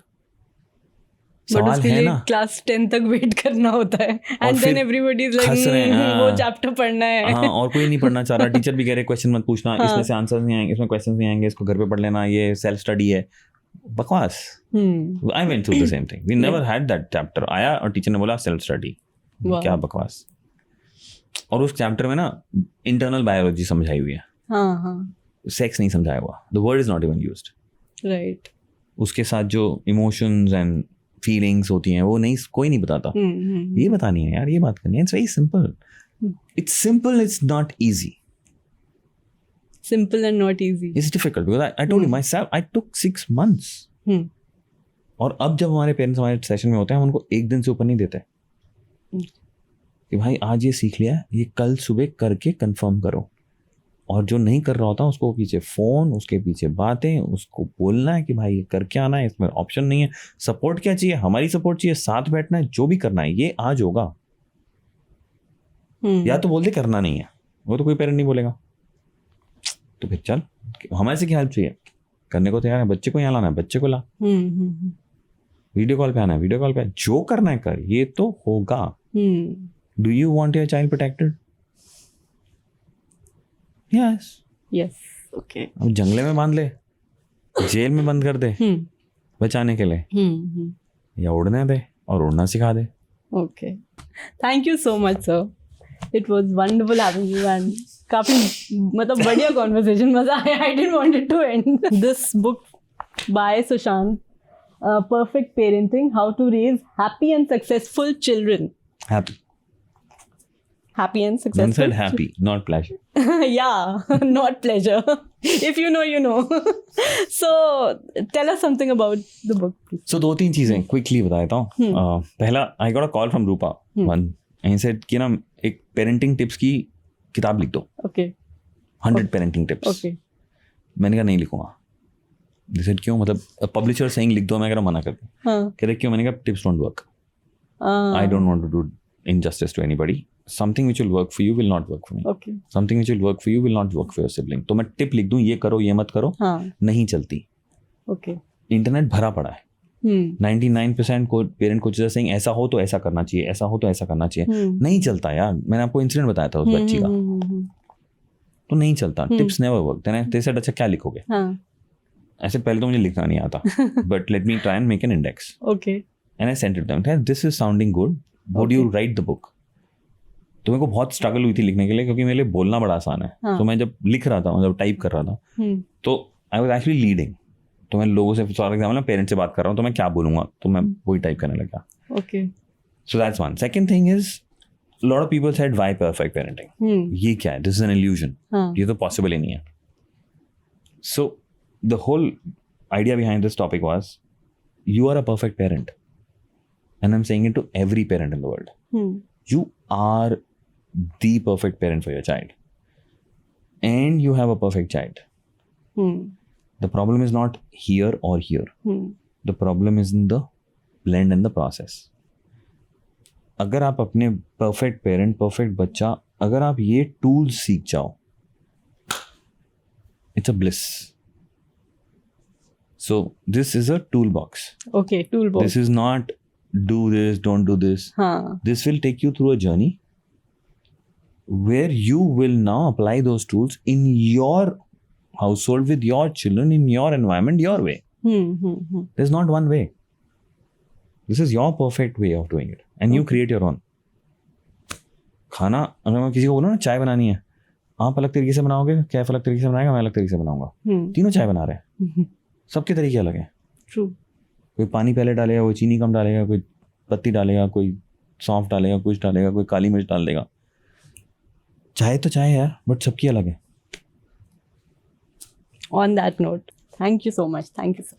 सवाल है ना, क्लास 10 तक वेट करना होता है, and then everybody is like वो चैप्टर पढ़ना है। हाँ, और कोई नहीं पढ़ना चाह रहा, टीचर भी कह रहे क्वेश्चन मत पूछना, इसमें से आंसर नहीं आएंगे, इसमें क्वेश्चंस नहीं आएंगे, इसको घर पे पढ़ लेना, ये सेल्फ स्टडी है। बकवास। I went through the same thing, we never had that chapter. आया और टीचर ने बोला सेल्फ स्टडी, क्या बकवास। और उस चैप्टर में ना इंटरनल बायोलॉजी समझाई हुई है, सेक्स नहीं समझाया हुआ, the word is not even used, right. उसके साथ जो इमोशंस एंड फीलिंग्स होती हैं वो नहीं, कोई नहीं बताता। ये बतानी है यार, ये बात करनी है। It's very simple, it's simple, it's not easy. Simple and not easy. It's difficult because I told you myself, I took 6 months. और अब जब हमारे पेरेंट्स हमारे सेशन में होते हैं, हम उनको एक दिन से ऊपर नहीं देते कि भाई आज ये सीख लिया, ये कल सुबह करके कंफर्म करो। और जो नहीं कर रहा होता उसको पीछे फ़ोन, उसके पीछे बातें, उसको बोलना है कि भाई ये करके आना है, इसमें ऑप्शन नहीं है। सपोर्ट क्या चाहिए? हमारी सपोर्ट चाहिए, साथ बैठना है, जो भी करना है ये आज होगा। या तो बोल दे करना नहीं है, वो तो कोई पेरेंट नहीं बोलेगा, तो फिर चल हमारे से क्या हेल्प चाहिए, करने को तैयार है, बच्चे को यहाँ लाना है बच्चे को ला, वीडियो कॉल पे आना है वीडियो कॉल पे, जो करना है कर, ये तो होगा. Do you want your child protected? Yes. Yes. Okay. अब जंगले में बांध ले, जेल में बंद कर दे बचाने के लिए, या उड़ने दे और उड़ना सिखा दे. Okay. Thank you so much sir. It was wonderful having you and काफी मतलब बढ़िया कॉन्वर्सेशन, मजा आया. I didn't want it to end. This book by Sushant, Perfect Parenting, How to Raise Happy and Successful Children. Happy and One successful. said happy, not pleasure. Yeah, not pleasure. If you know, you know. So tell us something about the book, please. So 2-3 चीजें quickly बता देता हूँ. पहला, I got a call from Rupa one, and he said कि ना एक parenting tips की किताब लिख दो. Okay. 100 parenting tips. Okay. मैंने कहा नहीं लिखूंगा. They said क्यों, मतलब publisher saying लिख दो, मैं कह रहा मना कर दूँ. कह रहे क्यों, मैंने कहा tips don't work. I don't want to do injustice to anybody. Something which will work for you will not work for me. Okay. Something which will work for you will not work for your sibling. तो मैं tip लिख दूँ, ये करो ये मत करो, नहीं चलती. Okay. इंटरनेट भरा पड़ा है. 99% को पेरेंट कोचेस आर सेइंग ऐसा हो तो ऐसा करना चाहिए, ऐसा हो तो ऐसा करना चाहिए. नहीं चलता यार. मैंने आपको इंसिडेंट बताया था उस बच्ची का, तो नहीं चलता. Tips never work. they said अच्छा क्या लिखोगे? ऐसे पहले तो मुझे लिखना नहीं आता, but let me try and make an index. Okay. And I sent it to them. This is sounding good. Would you write the book? तो मेरे को बहुत स्ट्रगल हुई थी लिखने के लिए, क्योंकि मेरे लिए बोलना बड़ा आसान है. तो मैं जब लिख रहा था, मतलब टाइप कर रहा था, तो आई वाज एक्चुअली लीडिंग. तो मैं लोगों से, फॉर एग्जाम्पल पेरेंट्स से बात कर रहा हूँ, तो मैं क्या बोलूँगा, तो मैं वही टाइप करने लगा. Okay. So that's one. Second thing is, a lot of people said why perfect parenting? ये क्या है? This is an illusion. ये तो possible ही नहीं है. So the whole idea behind this topic was, you are a perfect parent. And I'm saying it to every parent in the world. You are the perfect parent for your child. And you have a perfect child. The problem is not here or here. The problem is in the blend and the process. अगर आप अपने perfect parent, perfect बच्चा, अगर आप ये tools सीख जाओ, it's a bliss. So this is a toolbox. Okay, toolbox. This is not do this, don't do this. This will take you through a journey where you will now apply those tools in your household with your children, in your environment, your way. There's not one way. This is your perfect way of doing it, and you create your own. खाना, अगर मैं किसी को बोलूँ ना चाय बनानी है, आप अलग तरीके से बनाओगे, कैफ अलग तरीके से बनाएगा, मैं अलग तरीके से बनाऊंगा. तीनों चाय बना रहे हैं, सबके तरीके अलग हैं. True. कोई पानी पहले डालेगा, कोई चीनी कम डालेगा, कोई पत्ती डालेगा, कोई सौंफ डालेगा, कुछ डालेगा, कोई काली मिर्च डाल देगा. चाय तो चाय है, बट सबकी अलग है. On that note, thank you so much. Thank you, sir.